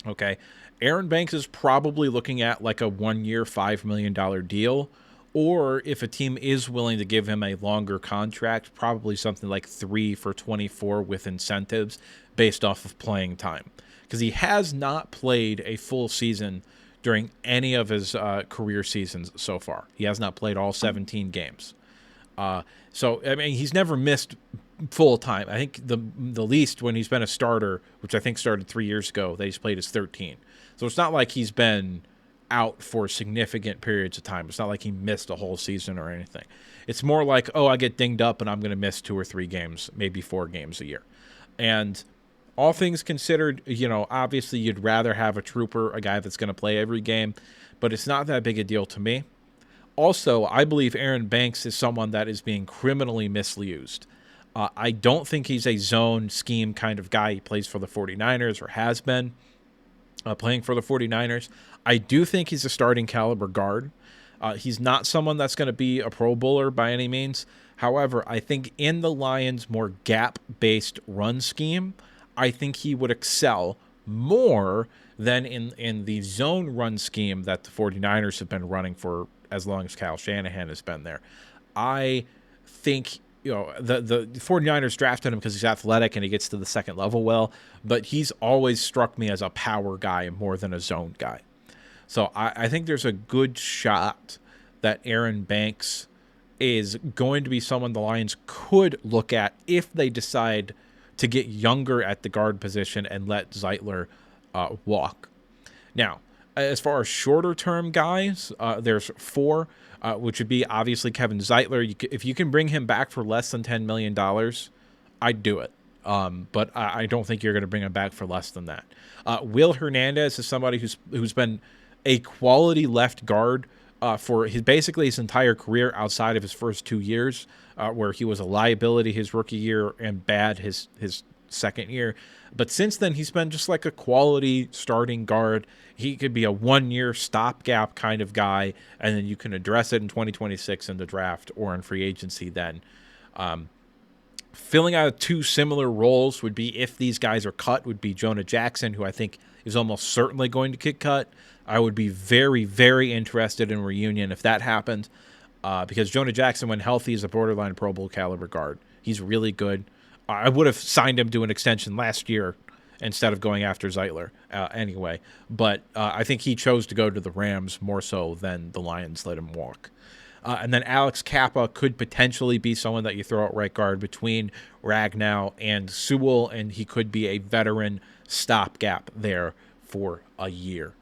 Okay, Aaron Banks is probably looking at like a 1-year, $5 million deal, or if a team is willing to give him a longer contract, probably something like 3 for 24 with incentives based off of playing time, because he has not played a full season during any of his career seasons so far. He has not played all 17 games. So, I mean, he's never missed full time. I think the least when he's been a starter, which I think started 3 years ago, that he's played is 13. So it's not like he's been out for significant periods of time. It's not like he missed a whole season or anything. It's more like, oh, I get dinged up and I'm going to miss 2 or 3 games, maybe 4 games a year. And all things considered, obviously you'd rather have a trooper, a guy that's going to play every game, but it's not that big a deal to me. Also, I believe Aaron Banks is someone that is being criminally misused. I don't think he's a zone scheme kind of guy. He plays for the 49ers or has been playing for the 49ers. I do think he's a starting caliber guard. He's not someone that's going to be a Pro Bowler by any means. However, I think in the Lions' more gap-based run scheme, I think he would excel more than in the zone run scheme that the 49ers have been running for as long as Kyle Shanahan has been there. I think the 49ers drafted him because he's athletic and he gets to the second level well, but he's always struck me as a power guy more than a zone guy. So I think there's a good shot that Aaron Banks is going to be someone the Lions could look at if they decide to get younger at the guard position and let Zeitler walk. Now, as far as shorter-term guys, there's 4, which would be obviously Kevin Zeitler. If you can bring him back for less than $10 million, I'd do it. But I don't think you're going to bring him back for less than that. Will Hernandez is somebody who's been a quality left guard for basically his entire career outside of his first 2 years, where he was a liability his rookie year and bad his second year. But since then, he's been just like a quality starting guard. He could be a 1-year stopgap kind of guy, and then you can address it in 2026 in the draft or in free agency then. Filling out 2 similar roles would be, if these guys are cut, would be Jonah Jackson, who I think is almost certainly going to get cut. I would be very, very interested in reunion if that happened, because Jonah Jackson, when healthy, is a borderline Pro Bowl caliber guard. He's really good. I would have signed him to an extension last year instead of going after Zeitler anyway. But I think he chose to go to the Rams more so than the Lions let him walk. And then Alex Kappa could potentially be someone that you throw at right guard between Ragnow and Sewell, and he could be a veteran stopgap there for a year.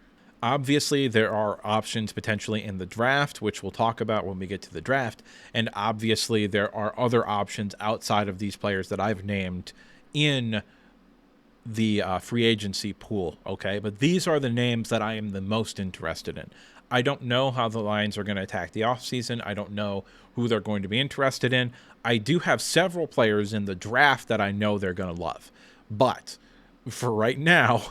Obviously, there are options potentially in the draft, which we'll talk about when we get to the draft. And obviously, there are other options outside of these players that I've named in the free agency pool, okay? But these are the names that I am the most interested in. I don't know how the Lions are going to attack the offseason. I don't know who they're going to be interested in. I do have several players in the draft that I know they're going to love. But for right now,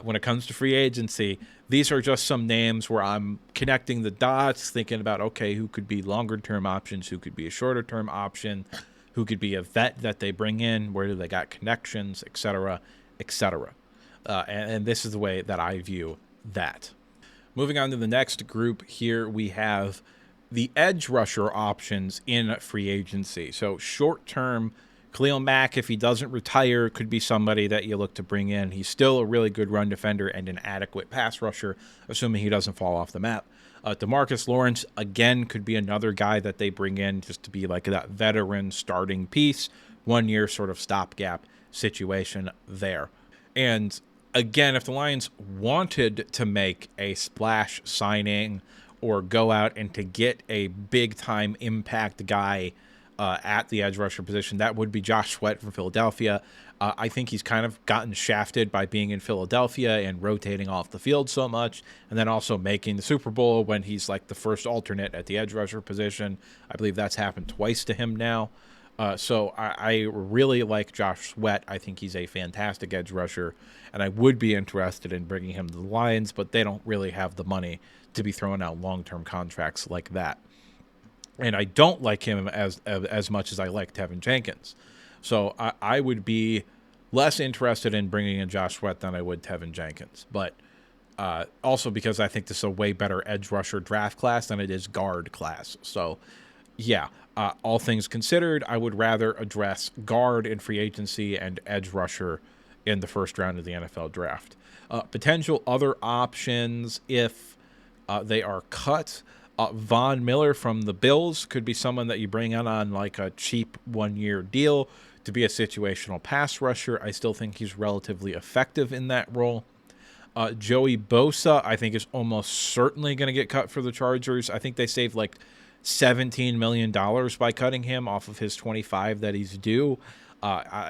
when it comes to free agency, these are just some names where I'm connecting the dots, thinking about, okay, who could be longer-term options, who could be a shorter-term option, who could be a vet that they bring in, where do they got connections, etc., etc. And this is the way that I view that. Moving on to the next group here, we have the edge rusher options in free agency. So short-term, Khalil Mack, if he doesn't retire, could be somebody that you look to bring in. He's still a really good run defender and an adequate pass rusher, assuming he doesn't fall off the map. DeMarcus Lawrence, again, could be another guy that they bring in just to be like that veteran starting piece, 1 year sort of stopgap situation there. And again, if the Lions wanted to make a splash signing or go out and to get a big-time impact guy at the edge rusher position, that would be Josh Sweat from Philadelphia. I think he's kind of gotten shafted by being in Philadelphia and rotating off the field so much, and then also making the Super Bowl when he's like the first alternate at the edge rusher position. I believe that's happened twice to him now. So I really like Josh Sweat. I think he's a fantastic edge rusher, and I would be interested in bringing him to the Lions, but they don't really have the money to be throwing out long-term contracts like that. And I don't like him as much as I like Tevin Jenkins. So I would be less interested in bringing in Josh Sweat than I would Tevin Jenkins. But also because I think this is a way better edge rusher draft class than it is guard class. So, yeah, all things considered, I would rather address guard in free agency and edge rusher in the first round of the NFL draft. Potential other options if they are cut. Von Miller from the Bills could be someone that you bring on like a cheap 1 year deal to be a situational pass rusher. I still think he's relatively effective in that role. Joey Bosa, I think, is almost certainly going to get cut for the Chargers. I think they saved like $17 million by cutting him off of his 25 that he's due.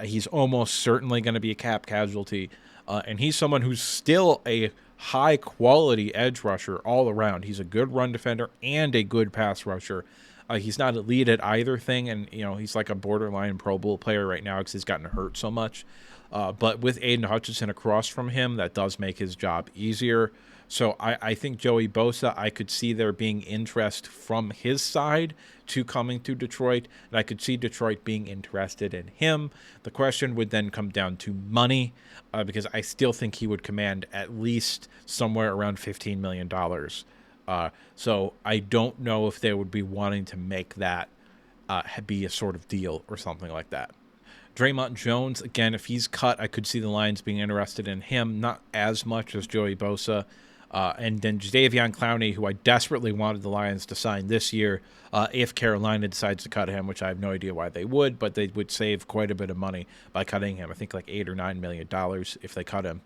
He's almost certainly going to be a cap casualty. And he's someone who's still a high-quality edge rusher all around. He's a good run defender and a good pass rusher. He's not elite at either thing, and he's like a borderline Pro Bowl player right now because he's gotten hurt so much. But with Aiden Hutchinson across from him, that does make his job easier. So I think Joey Bosa, I could see there being interest from his side to coming to Detroit, and I could see Detroit being interested in him. The question would then come down to money, because I still think he would command at least somewhere around $15 million. So I don't know if they would be wanting to make that be a sort of deal or something like that. Draymond Jones, again, if he's cut, I could see the Lions being interested in him, not as much as Joey Bosa. And then Jadeveon Clowney, who I desperately wanted the Lions to sign this year, if Carolina decides to cut him, which I have no idea why they would, but they would save quite a bit of money by cutting him. I think like $8 or $9 million if they cut him.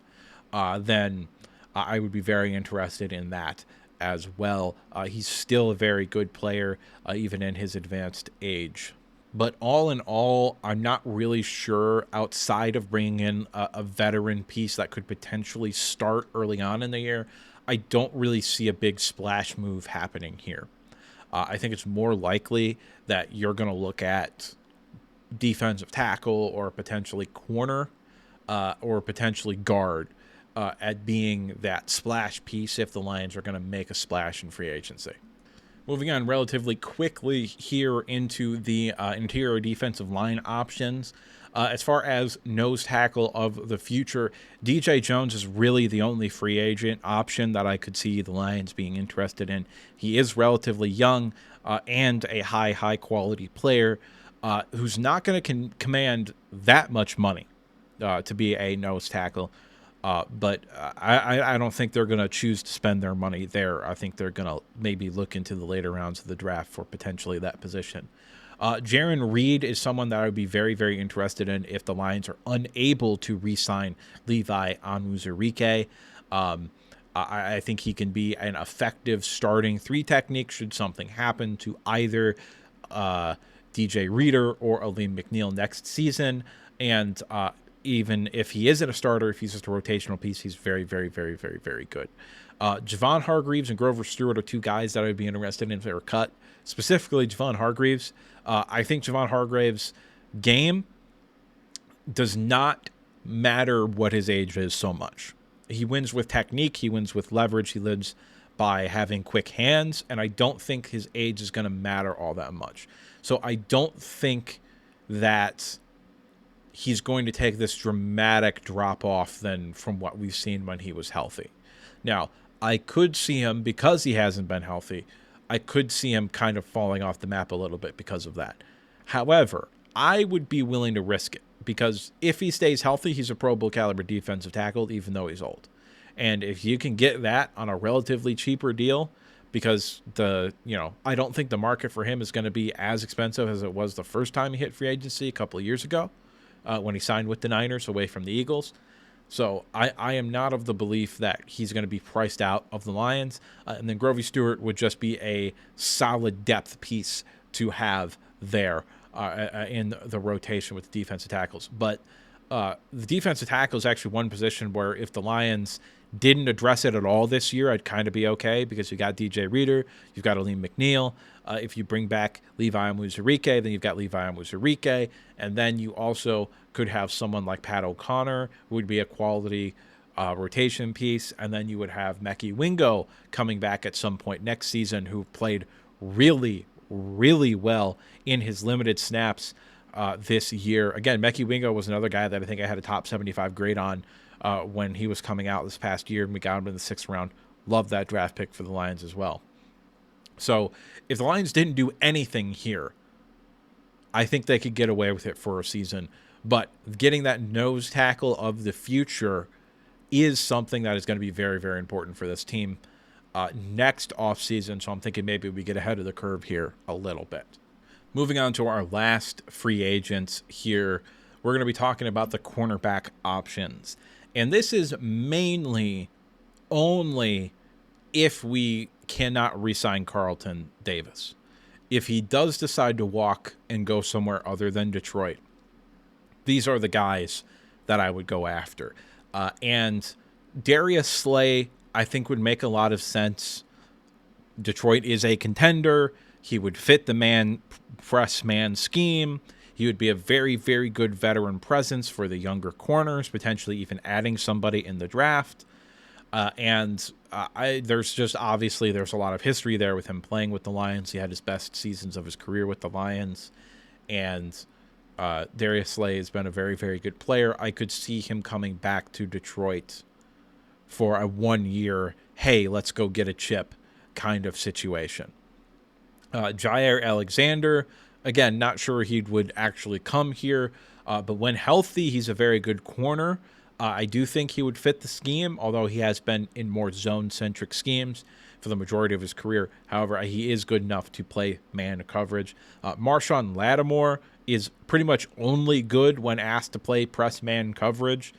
Then I would be very interested in that as well. He's still a very good player, even in his advanced age. But all in all, I'm not really sure, outside of bringing in a veteran piece that could potentially start early on in the year, I don't really see a big splash move happening here. I think it's more likely that you're going to look at defensive tackle or potentially corner or potentially guard at being that splash piece if the Lions are going to make a splash in free agency. Moving on relatively quickly here into the interior defensive line options. As far as nose tackle of the future, DJ Jones is really the only free agent option that I could see the Lions being interested in. He is relatively young and a high quality player who's not going to command that much money to be a nose tackle. But I don't think they're going to choose to spend their money there. I think they're going to maybe look into the later rounds of the draft for potentially that position. Jaron Reed is someone that I would be very, very interested in if the Lions are unable to re-sign Levi Onwuzurike. I think he can be an effective starting 3 technique should something happen to either DJ Reader or Aleem McNeil next season. And even if he isn't a starter, if he's just a rotational piece, he's very, very, very, very, very good. Javon Hargreaves and Grover Stewart are 2 guys that I would be interested in if they were cut. Specifically, Javon Hargreaves. I think Javon Hargreaves' game does not matter what his age is so much. He wins with technique. He wins with leverage. He lives by having quick hands, and I don't think his age is going to matter all that much. So I don't think that he's going to take this dramatic drop-off than from what we've seen when he was healthy. Now, I could see him, because he hasn't been healthy, I could see him kind of falling off the map a little bit because of that. However, I would be willing to risk it, because if he stays healthy, he's a Pro Bowl caliber defensive tackle, even though he's old. And if you can get that on a relatively cheaper deal, because I don't think the market for him is going to be as expensive as it was the first time he hit free agency a couple of years ago, when he signed with the Niners away from the Eagles. So I am not of the belief that he's going to be priced out of the Lions. And then Grover Stewart would just be a solid depth piece to have there in the rotation with the defensive tackles. But the defensive tackle is actually one position where if the Lions didn't address it at all this year, I'd kind of be okay, because you got DJ Reader, you've got Aleem McNeil. If you bring back Levi Onwuzurike, then you've got Levi Onwuzurike, and then you also could have someone like Pat O'Connor, who would be a quality rotation piece, and then you would have Mekhi Wingo coming back at some point next season, who played really, really well in his limited snaps this year. Again, Mekhi Wingo was another guy that I think I had a top 75 grade on when he was coming out this past year, and we got him in the 6th round. Love that draft pick for the Lions as well. So if the Lions didn't do anything here, I think they could get away with it for a season. But getting that nose tackle of the future is something that is going to be very, very important for this team next offseason. So I'm thinking maybe we get ahead of the curve here a little bit. Moving on to our last free agents here. we're going to be talking about the cornerback options. And this is mainly only if we cannot re-sign Carlton Davis. If he does decide to walk and go somewhere other than Detroit, these are the guys that I would go after. And Darius Slay, I think, would make a lot of sense. Detroit is a contender. He would fit the press man scheme. He would be a very, very good veteran presence for the younger corners, potentially even adding somebody in the draft. There's just obviously there's a lot of history there with him playing with the Lions. He had his best seasons of his career with the Lions, and Darius Slay has been a very, very good player. I could see him coming back to Detroit for a 1 year, hey, let's go get a chip kind of situation. Jair Alexander, again, not sure he would actually come here, but when healthy, he's a very good corner. I do think he would fit the scheme, although he has been in more zone-centric schemes for the majority of his career. However, he is good enough to play man coverage. Marshawn Lattimore is pretty much only good when asked to play press man coverage.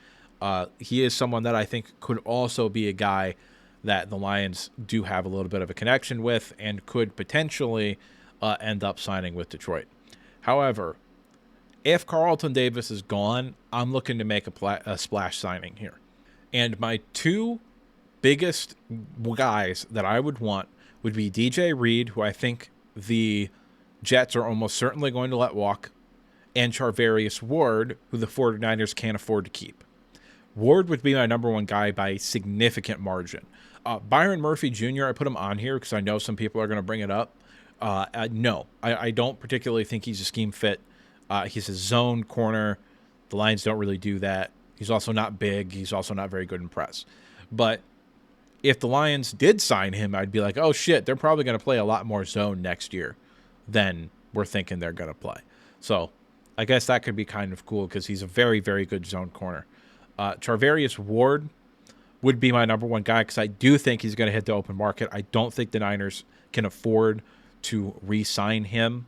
He is someone that I think could also be a guy that the Lions do have a little bit of a connection with and could potentially end up signing with Detroit. However, if Carlton Davis is gone, I'm looking to make a splash signing here. And my two biggest guys that I would want would be DJ Reed, who I think the Jets are almost certainly going to let walk, and Charvarius Ward, who the 49ers can't afford to keep. Ward would be my number one guy by a significant margin. Byron Murphy Jr., I put him on here because I know some people are going to bring it up. No, I don't particularly think he's a scheme fit. He's a zone corner. The Lions don't really do that. He's also not big. He's also not very good in press. But if the Lions did sign him, I'd be like, oh, shit, they're probably going to play a lot more zone next year than we're thinking they're going to play. So I guess that could be kind of cool because he's a very, very good zone corner. Charvarius Ward would be my number one guy because I do think he's going to hit the open market. I don't think the Niners can afford to re-sign him.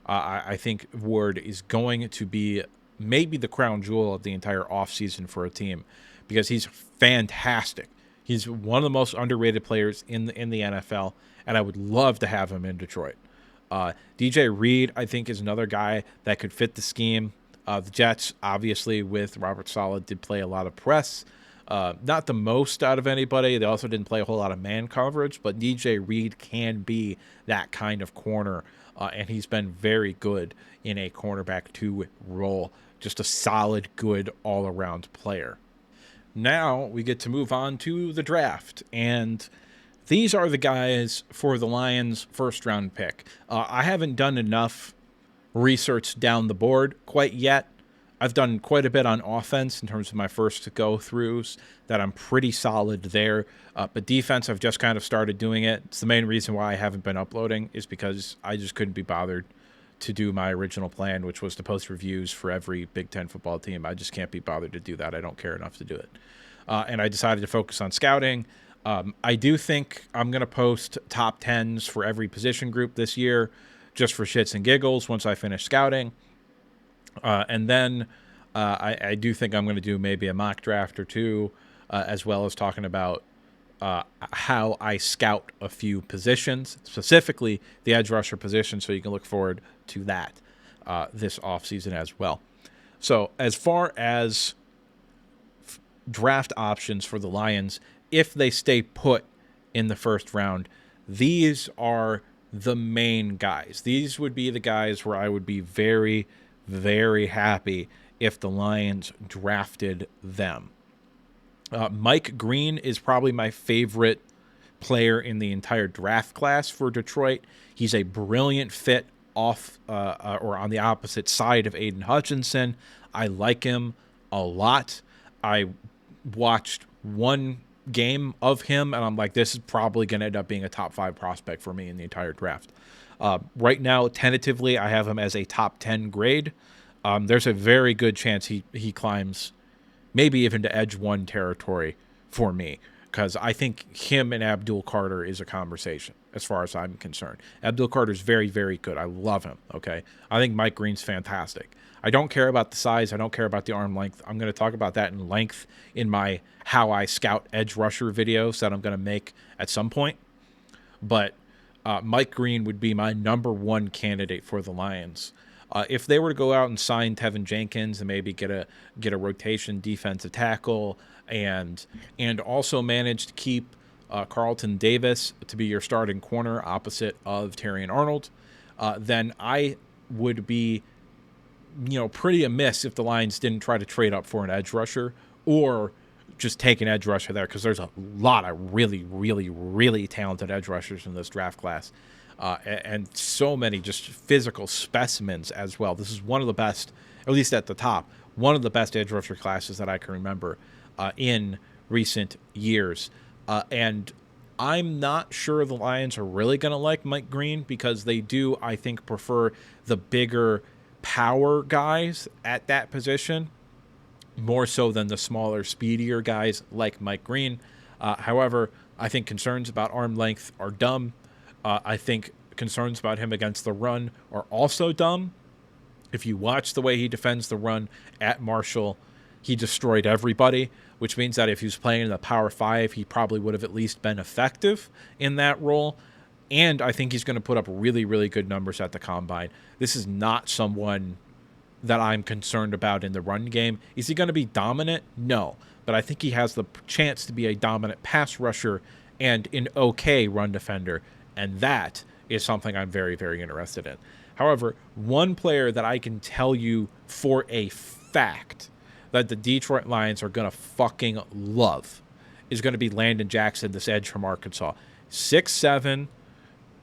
I think Ward is going to be maybe the crown jewel of the entire offseason for a team because he's fantastic. He's one of the most underrated players in the NFL, and I would love to have him in Detroit. DJ Reed, I think, is another guy that could fit the scheme. The Jets, obviously, with Robert Saleh, did play a lot of press. Not the most out of anybody. They also didn't play a whole lot of man coverage, but DJ Reed can be that kind of corner, and he's been very good in a cornerback 2 role. Just a solid, good, all-around player. Now we get to move on to the draft, and these are the guys for the Lions' first-round pick. I haven't done enough research down the board quite yet. I've done quite a bit on offense in terms of my first go-throughs that I'm pretty solid there. But defense, I've just kind of started doing it. It's the main reason why I haven't been uploading is because I just couldn't be bothered to do my original plan, which was to post reviews for every Big Ten football team. I just can't be bothered to do that. I don't care enough to do it. And I decided to focus on scouting. I do think I'm going to post top 10s for every position group this year just for shits and giggles once I finish scouting. And then I do think I'm going to do maybe a mock draft or two, as well as talking about how I scout a few positions, specifically the edge rusher position, so you can look forward to that this offseason as well. So as far as draft options for the Lions, if they stay put in the first round, these are the main guys. These would be the guys where I would be very, very happy if the Lions drafted them. Mike Green is probably my favorite player in the entire draft class for Detroit. He's a brilliant fit off or on the opposite side of Aiden Hutchinson. I like him a lot. I watched one game of him, and I'm like, this is probably going to end up being a top 5 prospect for me in the entire draft. Right now, tentatively, I have him as a top 10 grade. There's a very good chance he climbs maybe even to edge 1 territory for me because I think him and Abdul Carter is a conversation as far as I'm concerned. Abdul Carter's very, very good. I love him, okay? I think Mike Green's fantastic. I don't care about the size. I don't care about the arm length. I'm going to talk about that in length in my how I scout edge rusher videos that I'm going to make at some point. But Mike Green would be my number one candidate for the Lions. If they were to go out and sign Tevin Jenkins and maybe get a rotation defensive tackle and also manage to keep Carlton Davis to be your starting corner opposite of Terrion Arnold, then I would be pretty amiss if the Lions didn't try to trade up for an edge rusher or just take an edge rusher there, because there's a lot of really, really, really talented edge rushers in this draft class. And so many just physical specimens as well. This is one of the best, at least at the top, one of the best edge rusher classes that I can remember in recent years. And I'm not sure the Lions are really going to like Mike Green, because they do, I think, prefer the bigger power guys at that position more so than the smaller, speedier guys like Mike Green. However, I think concerns about arm length are dumb. I think concerns about him against the run are also dumb. If you watch the way he defends the run at Marshall, he destroyed everybody, which means that if he was playing in the Power 5, he probably would have at least been effective in that role. And I think he's going to put up really, really good numbers at the Combine. This is not someone that I'm concerned about in the run game. Is he going to be dominant? No. But I think he has the chance to be a dominant pass rusher and an okay run defender. And that is something I'm very, very interested in. However, one player that I can tell you for a fact that the Detroit Lions are going to fucking love is going to be Landon Jackson, this edge from Arkansas. 6'7",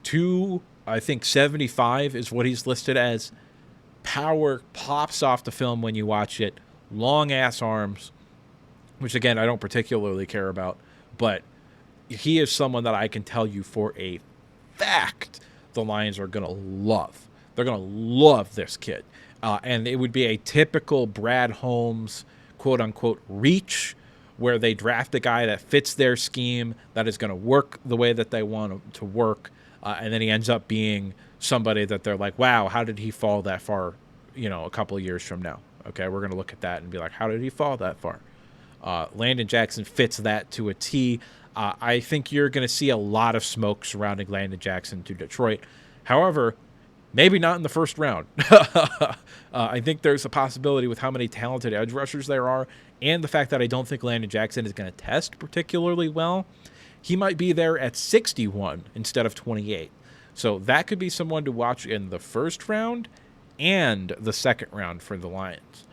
275 is what he's listed as. Power pops off the film when you watch it. Long-ass arms, which, again, I don't particularly care about. But he is someone that I can tell you for a fact the Lions are going to love. They're going to love this kid. And it would be a typical Brad Holmes, quote-unquote, reach, where they draft a guy that fits their scheme, that is going to work the way that they want him to work, and then he ends up being somebody that they're like, wow, how did he fall that far, a couple of years from now? Okay, we're going to look at that and be like, how did he fall that far? Landon Jackson fits that to a T. I think you're going to see a lot of smoke surrounding Landon Jackson to Detroit. However, maybe not in the first round. I think there's a possibility with how many talented edge rushers there are and the fact that I don't think Landon Jackson is going to test particularly well. He might be there at 61 instead of 28. So that could be someone to watch in the first round and the second round for the Lions.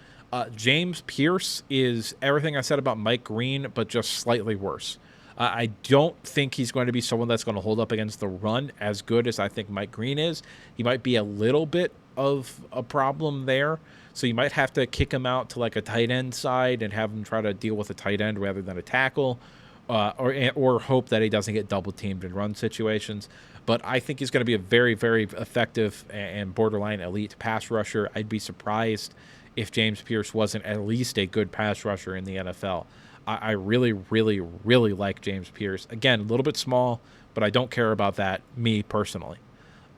James Pierce is everything I said about Mike Green, but just slightly worse. I don't think he's going to be someone that's going to hold up against the run as good as I think Mike Green is. He might be a little bit of a problem there. So you might have to kick him out to like a tight end side and have him try to deal with a tight end rather than a tackle, or hope that he doesn't get double teamed in run situations. But I think he's going to be a very, very effective and borderline elite pass rusher. I'd be surprised if James Pierce wasn't at least a good pass rusher in the NFL. I really, really, really like James Pierce. Again, a little bit small, but I don't care about that, me personally.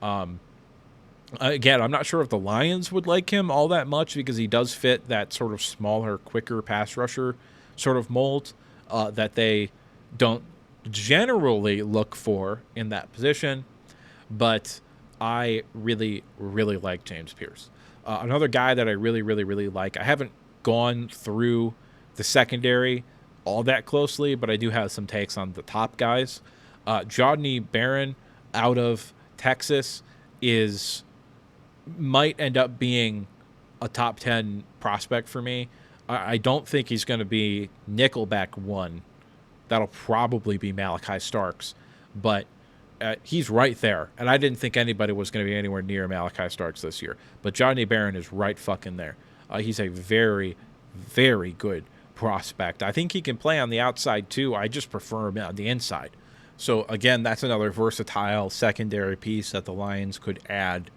Again, I'm not sure if the Lions would like him all that much because he does fit that sort of smaller, quicker pass rusher sort of mold that they don't generally look for in that position. But I really, really like James Pierce. Another guy that I really, really, really like, I haven't gone through the secondary all that closely, but I do have some takes on the top guys. Jodney Barron out of Texas might end up being a top 10 prospect for me. I don't think he's going to be Nickelback 1. That'll probably be Malachi Starks, but he's right there. And I didn't think anybody was going to be anywhere near Malachi Starks this year, but Jodney Barron is right fucking there. He's a very, very good prospect. I think he can play on the outside too. I just prefer him on the inside. So again, that's another versatile secondary piece that the Lions could add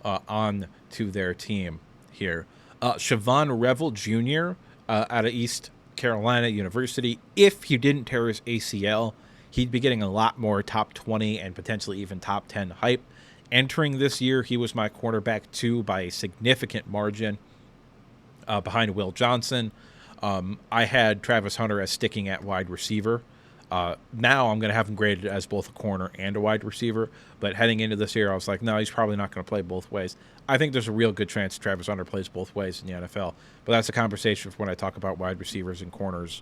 on to their team here. Siobhan Revel Jr. Out of East Carolina University. If he didn't tear his ACL, he'd be getting a lot more top 20 and potentially even top 10 hype. Entering this year, he was my cornerback 2 by a significant margin, behind Will Johnson. I had Travis Hunter as sticking at wide receiver. Now I'm going to have him graded as both a corner and a wide receiver. But heading into this year, I was like, no, he's probably not going to play both ways. I think there's a real good chance Travis Hunter plays both ways in the NFL. But that's a conversation for when I talk about wide receivers and corners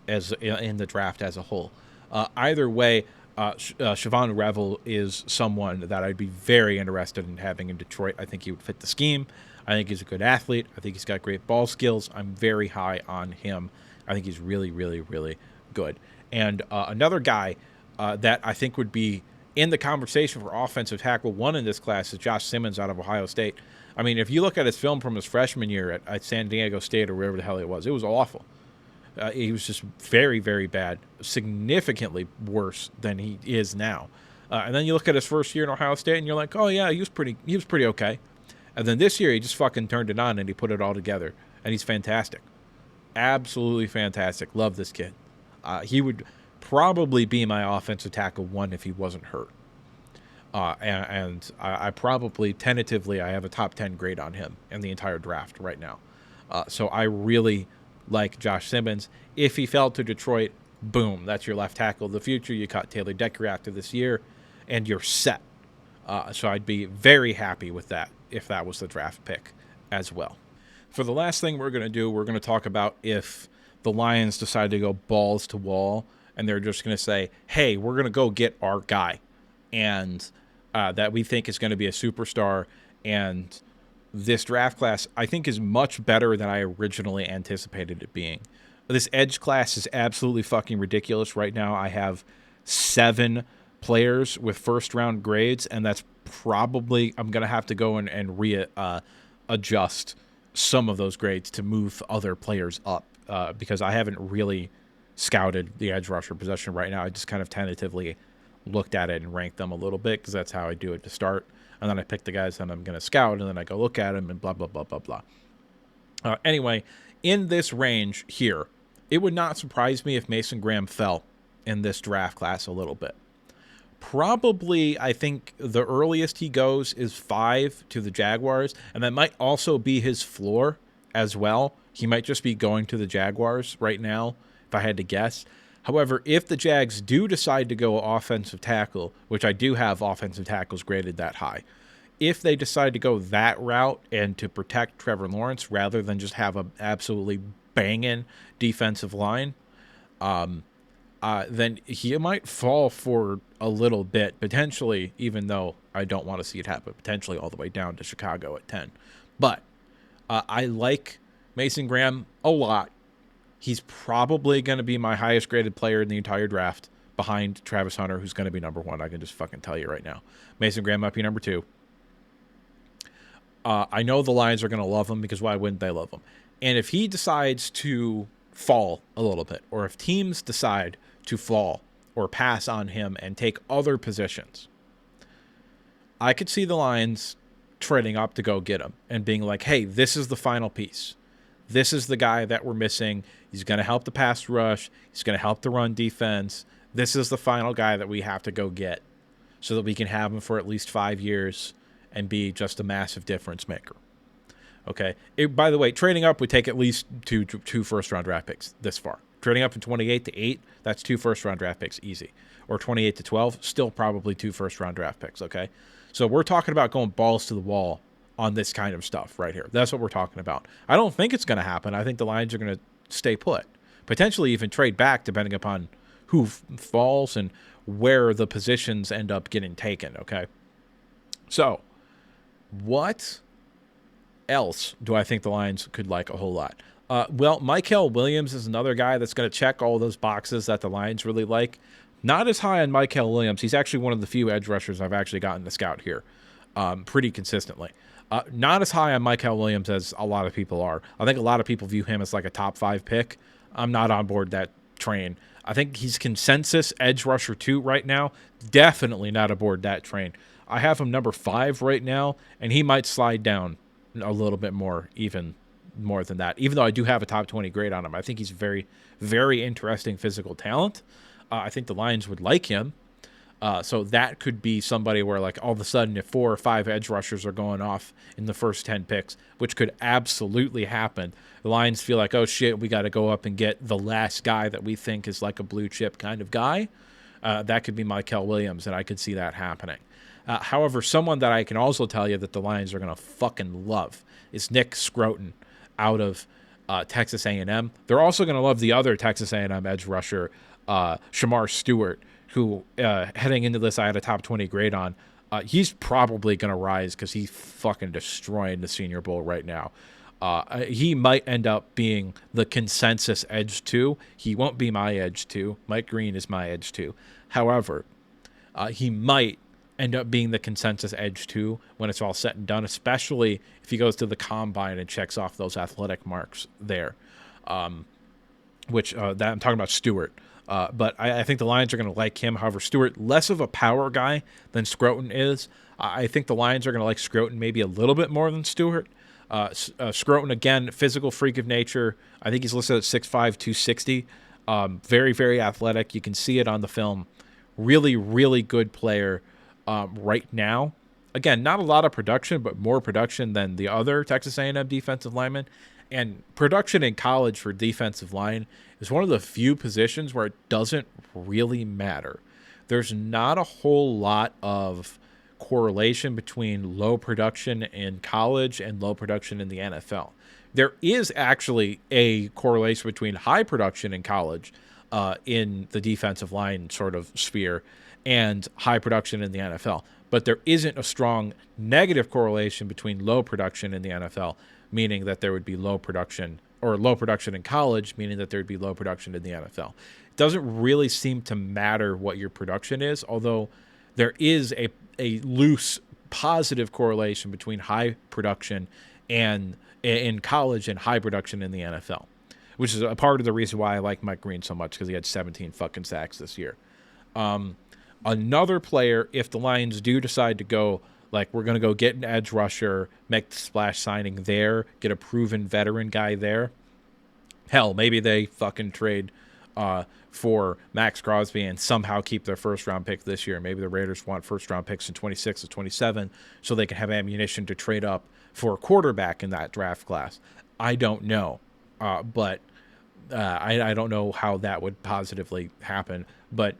as in the draft as a whole. Either way, Siobhan Revel is someone that I'd be very interested in having in Detroit. I think he would fit the scheme. I think he's a good athlete. I think he's got great ball skills. I'm very high on him. I think he's really, really, really good. And another guy that I think would be in the conversation for offensive tackle 1 in this class is Josh Simmons out of Ohio State. I mean, if you look at his film from his freshman year at San Diego State or wherever the hell it was awful. He was just very, very bad, significantly worse than he is now. And then you look at his first year in Ohio State, and you're like, oh yeah, he was pretty okay. And then this year, he just fucking turned it on and he put it all together, and he's fantastic, absolutely fantastic. Love this kid. He would probably be my offensive tackle 1 if he wasn't hurt. And I probably tentatively I have a top 10 grade on him in the entire draft right now. So I really like Josh Simmons. If he fell to Detroit, boom, that's your left tackle of the future. You cut Taylor Decker after this year, and you're set. So I'd be very happy with that if that was the draft pick as well. For the last thing we're going to do, we're going to talk about if the Lions decide to go balls to wall and they're just going to say, hey, we're going to go get our guy, and that we think is going to be a superstar. And this draft class, I think, is much better than I originally anticipated it being. This edge class is absolutely fucking ridiculous. Right now I have 7 players with first-round grades, and that's probably, I'm going to have to go and readjust some of those grades to move other players up because I haven't really scouted the edge rusher position right now. I just kind of tentatively looked at it and ranked them a little bit because that's how I do it to start. And then I pick the guys that I'm going to scout, and then I go look at them and blah, blah, blah, blah, blah. Anyway, in this range here, it would not surprise me if Mason Graham fell in this draft class a little bit. Probably, I think the earliest he goes is 5 to the Jaguars, and that might also be his floor as well. He might just be going to the Jaguars right now, if I had to guess. However, if the Jags do decide to go offensive tackle, which I do have offensive tackles graded that high, if they decide to go that route and to protect Trevor Lawrence rather than just have an absolutely banging defensive line, then he might fall for a little bit, potentially, even though I don't want to see it happen, potentially all the way down to Chicago at 10. But I like Mason Graham a lot. He's probably going to be my highest graded player in the entire draft behind Travis Hunter, who's going to be number 1. I can just fucking tell you right now. Mason Graham might be number 2. I know the Lions are going to love him because why wouldn't they love him? And if he decides to fall a little bit, or if teams decide to fall or pass on him and take other positions, I could see the Lions trading up to go get him and being like, hey, this is the final piece. This is the guy that we're missing. He's going to help the pass rush. He's going to help the run defense. This is the final guy that we have to go get so that we can have him for at least 5 years and be just a massive difference maker. Okay. By the way, trading up would take at least two first-round draft picks this far. Trading up from 28 to 8, that's 2 first-round draft picks easy. Or 28 to 12, still probably 2 first-round draft picks, okay? So we're talking about going balls to the wall on this kind of stuff right here. That's what we're talking about. I don't think it's going to happen. I think the Lions are going to stay put. Potentially even trade back depending upon who falls and where the positions end up getting taken, okay? So what else do I think the Lions could like a whole lot? Well, Mykel Williams is another guy that's going to check all those boxes that the Lions really like. Not as high on Mykel Williams. He's actually one of the few edge rushers I've actually gotten to scout here pretty consistently. Not as high on Mykel Williams as a lot of people are. I think a lot of people view him as like a top 5 pick. I'm not on board that train. I think he's consensus edge rusher 2 right now. Definitely not aboard that train. I have him number 5 right now, and he might slide down a little bit more even more than that, even though I do have a top 20 grade on him. I think he's very, very interesting physical talent. I think the Lions would like him. So that could be somebody where, like, all of a sudden, if 4 or 5 edge rushers are going off in the first 10 picks, which could absolutely happen, the Lions feel like, oh, shit, we got to go up and get the last guy that we think is like a blue chip kind of guy. That could be Mykel Williams, and I could see that happening. However, someone that I can also tell you that the Lions are going to fucking love is Nick Scroton out of Texas A&M. They're also going to love the other Texas A&M edge rusher, Shamar Stewart, who heading into this I had a top 20 grade on. He's probably going to rise because he's fucking destroying the Senior Bowl right now. He might end up being the consensus edge 2. He won't be my edge 2. Mike Green is my edge 2. However, he might end up being the consensus edge 2 when it's all said and done, especially if he goes to the combine and checks off those athletic marks there, which that I'm talking about Stewart. But I think the Lions are going to like him. However, Stewart, less of a power guy than Scroton is. I think the Lions are going to like Scroton maybe a little bit more than Stewart. Scroton, again, physical freak of nature. I think he's listed at 6'5", 260. Very, very athletic. You can see it on the film. Really, really good player right now. Again, not a lot of production, but more production than the other Texas A&M defensive linemen. And production in college for defensive line is one of the few positions where it doesn't really matter. There's not a whole lot of correlation between low production in college and low production in the NFL. There is actually a correlation between high production in college in the defensive line sort of sphere and high production in the NFL. But there isn't a strong negative correlation between low production in the NFL, meaning that there would be low production, or low production in college, meaning that there would be low production in the NFL. It doesn't really seem to matter what your production is, although there is a loose positive correlation between high production and in college and high production in the NFL, which is a part of the reason why I like Mike Green so much, because he had 17 fucking sacks this year. Another player, if the Lions do decide to go, like, we're going to go get an edge rusher, make the splash signing there, get a proven veteran guy there. Hell, maybe they fucking trade for Max Crosby and somehow keep their first-round pick this year. Maybe the Raiders want first-round picks in 26 or 27 so they can have ammunition to trade up for a quarterback in that draft class. I don't know, but I don't know how that would positively happen. But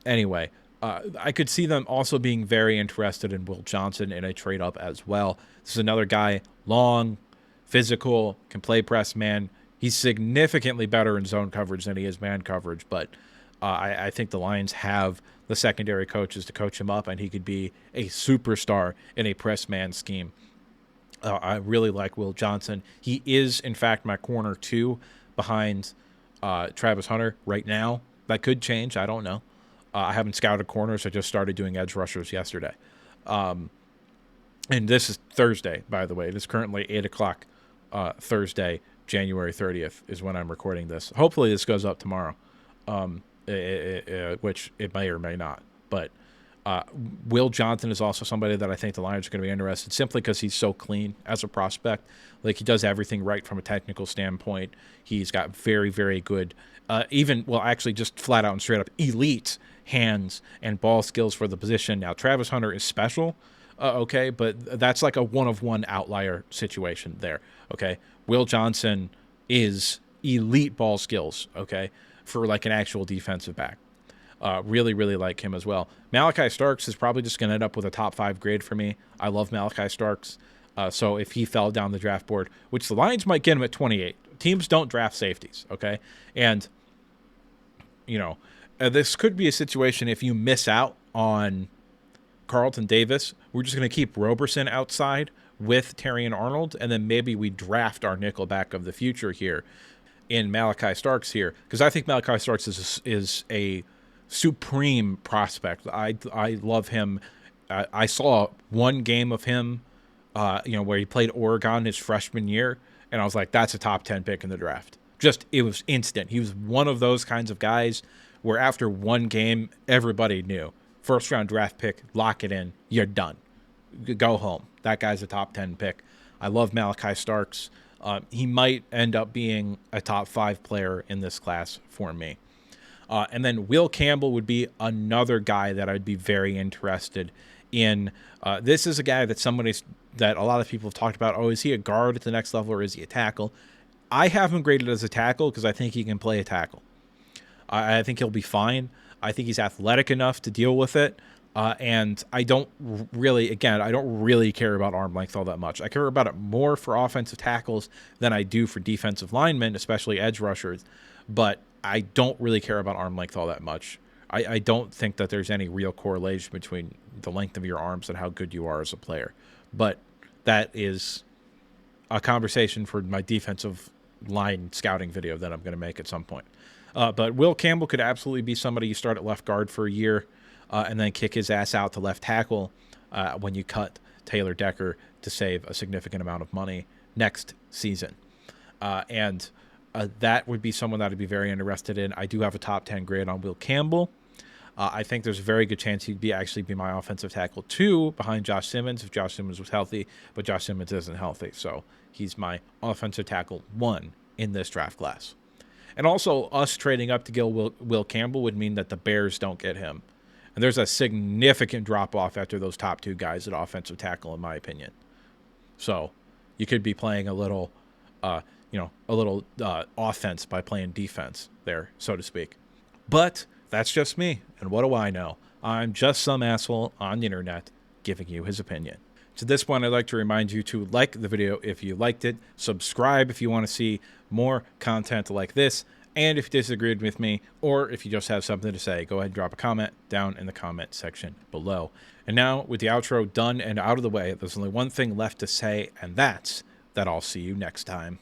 anyway, I could see them also being very interested in Will Johnson in a trade-up as well. This is another guy, long, physical, can play press man. He's significantly better in zone coverage than he is man coverage, but I think the Lions have the secondary coaches to coach him up, and he could be a superstar in a press man scheme. I really like Will Johnson. He is, in fact, my corner 2 behind Travis Hunter right now. That could change. I don't know. I haven't scouted corners. I just started doing edge rushers yesterday. And this is Thursday, by the way. It is currently 8 o'clock Thursday, January 30th is when I'm recording this. Hopefully this goes up tomorrow, which it may or may not. But Will Johnson is also somebody that I think the Lions are going to be interested, simply because he's so clean as a prospect. Like, he does everything right from a technical standpoint. He's got very, very good, actually just flat out and straight up elite hands and ball skills for the position. Now, Travis Hunter is special, okay, but that's like a one-of-one outlier situation there, okay? Will Johnson is elite ball skills, okay, for like an actual defensive back. Really, really like him as well. Malachi Starks is probably just going to end up with a top 5 grade for me. I love Malachi Starks. So if he fell down the draft board, which the Lions might get him at 28. Teams don't draft safeties, okay? And, this could be a situation if you miss out on Carlton Davis. We're just going to keep Roberson outside with Terrion Arnold, and then maybe we draft our nickelback of the future here in Malachi Starks here, because I think Malachi Starks is a supreme prospect. I love him. I saw one game of him, where he played Oregon his freshman year, and I was like, that's a top 10 pick in the draft. It was instant. He was one of those kinds of guys where after one game, everybody knew. First round draft pick, lock it in, you're done. Go home. That guy's a top 10 pick. I love Malachi Starks. He might end up being a top 5 player in this class for me. And then Will Campbell would be another guy that I'd be very interested in. This is a guy that a lot of people have talked about. Oh, is he a guard at the next level or is he a tackle? I have him graded as a tackle because I think he can play a tackle. I think he'll be fine. I think he's athletic enough to deal with it. And I don't really care about arm length all that much. I care about it more for offensive tackles than I do for defensive linemen, especially edge rushers. But I don't really care about arm length all that much. I don't think that there's any real correlation between the length of your arms and how good you are as a player. But that is a conversation for my defensive line scouting video that I'm going to make at some point. But Will Campbell could absolutely be somebody you start at left guard for a year and then kick his ass out to left tackle when you cut Taylor Decker to save a significant amount of money next season. And that would be someone that I'd be very interested in. I do have a top 10 grade on Will Campbell. I think there's a very good chance he'd actually be my offensive tackle 2 behind Josh Simmons if Josh Simmons was healthy, but Josh Simmons isn't healthy. So he's my offensive tackle 1 in this draft class. And also, us trading up to get Will Campbell would mean that the Bears don't get him. And there's a significant drop-off after those top 2 guys at offensive tackle, in my opinion. So you could be playing a little offense by playing defense there, so to speak. But that's just me, and what do I know? I'm just some asshole on the internet giving you his opinion. To this point, I'd like to remind you to like the video if you liked it, subscribe if you want to see more content like this, and if you disagreed with me, or if you just have something to say, go ahead and drop a comment down in the comment section below. And now, with the outro done and out of the way, there's only one thing left to say, and that's that I'll see you next time.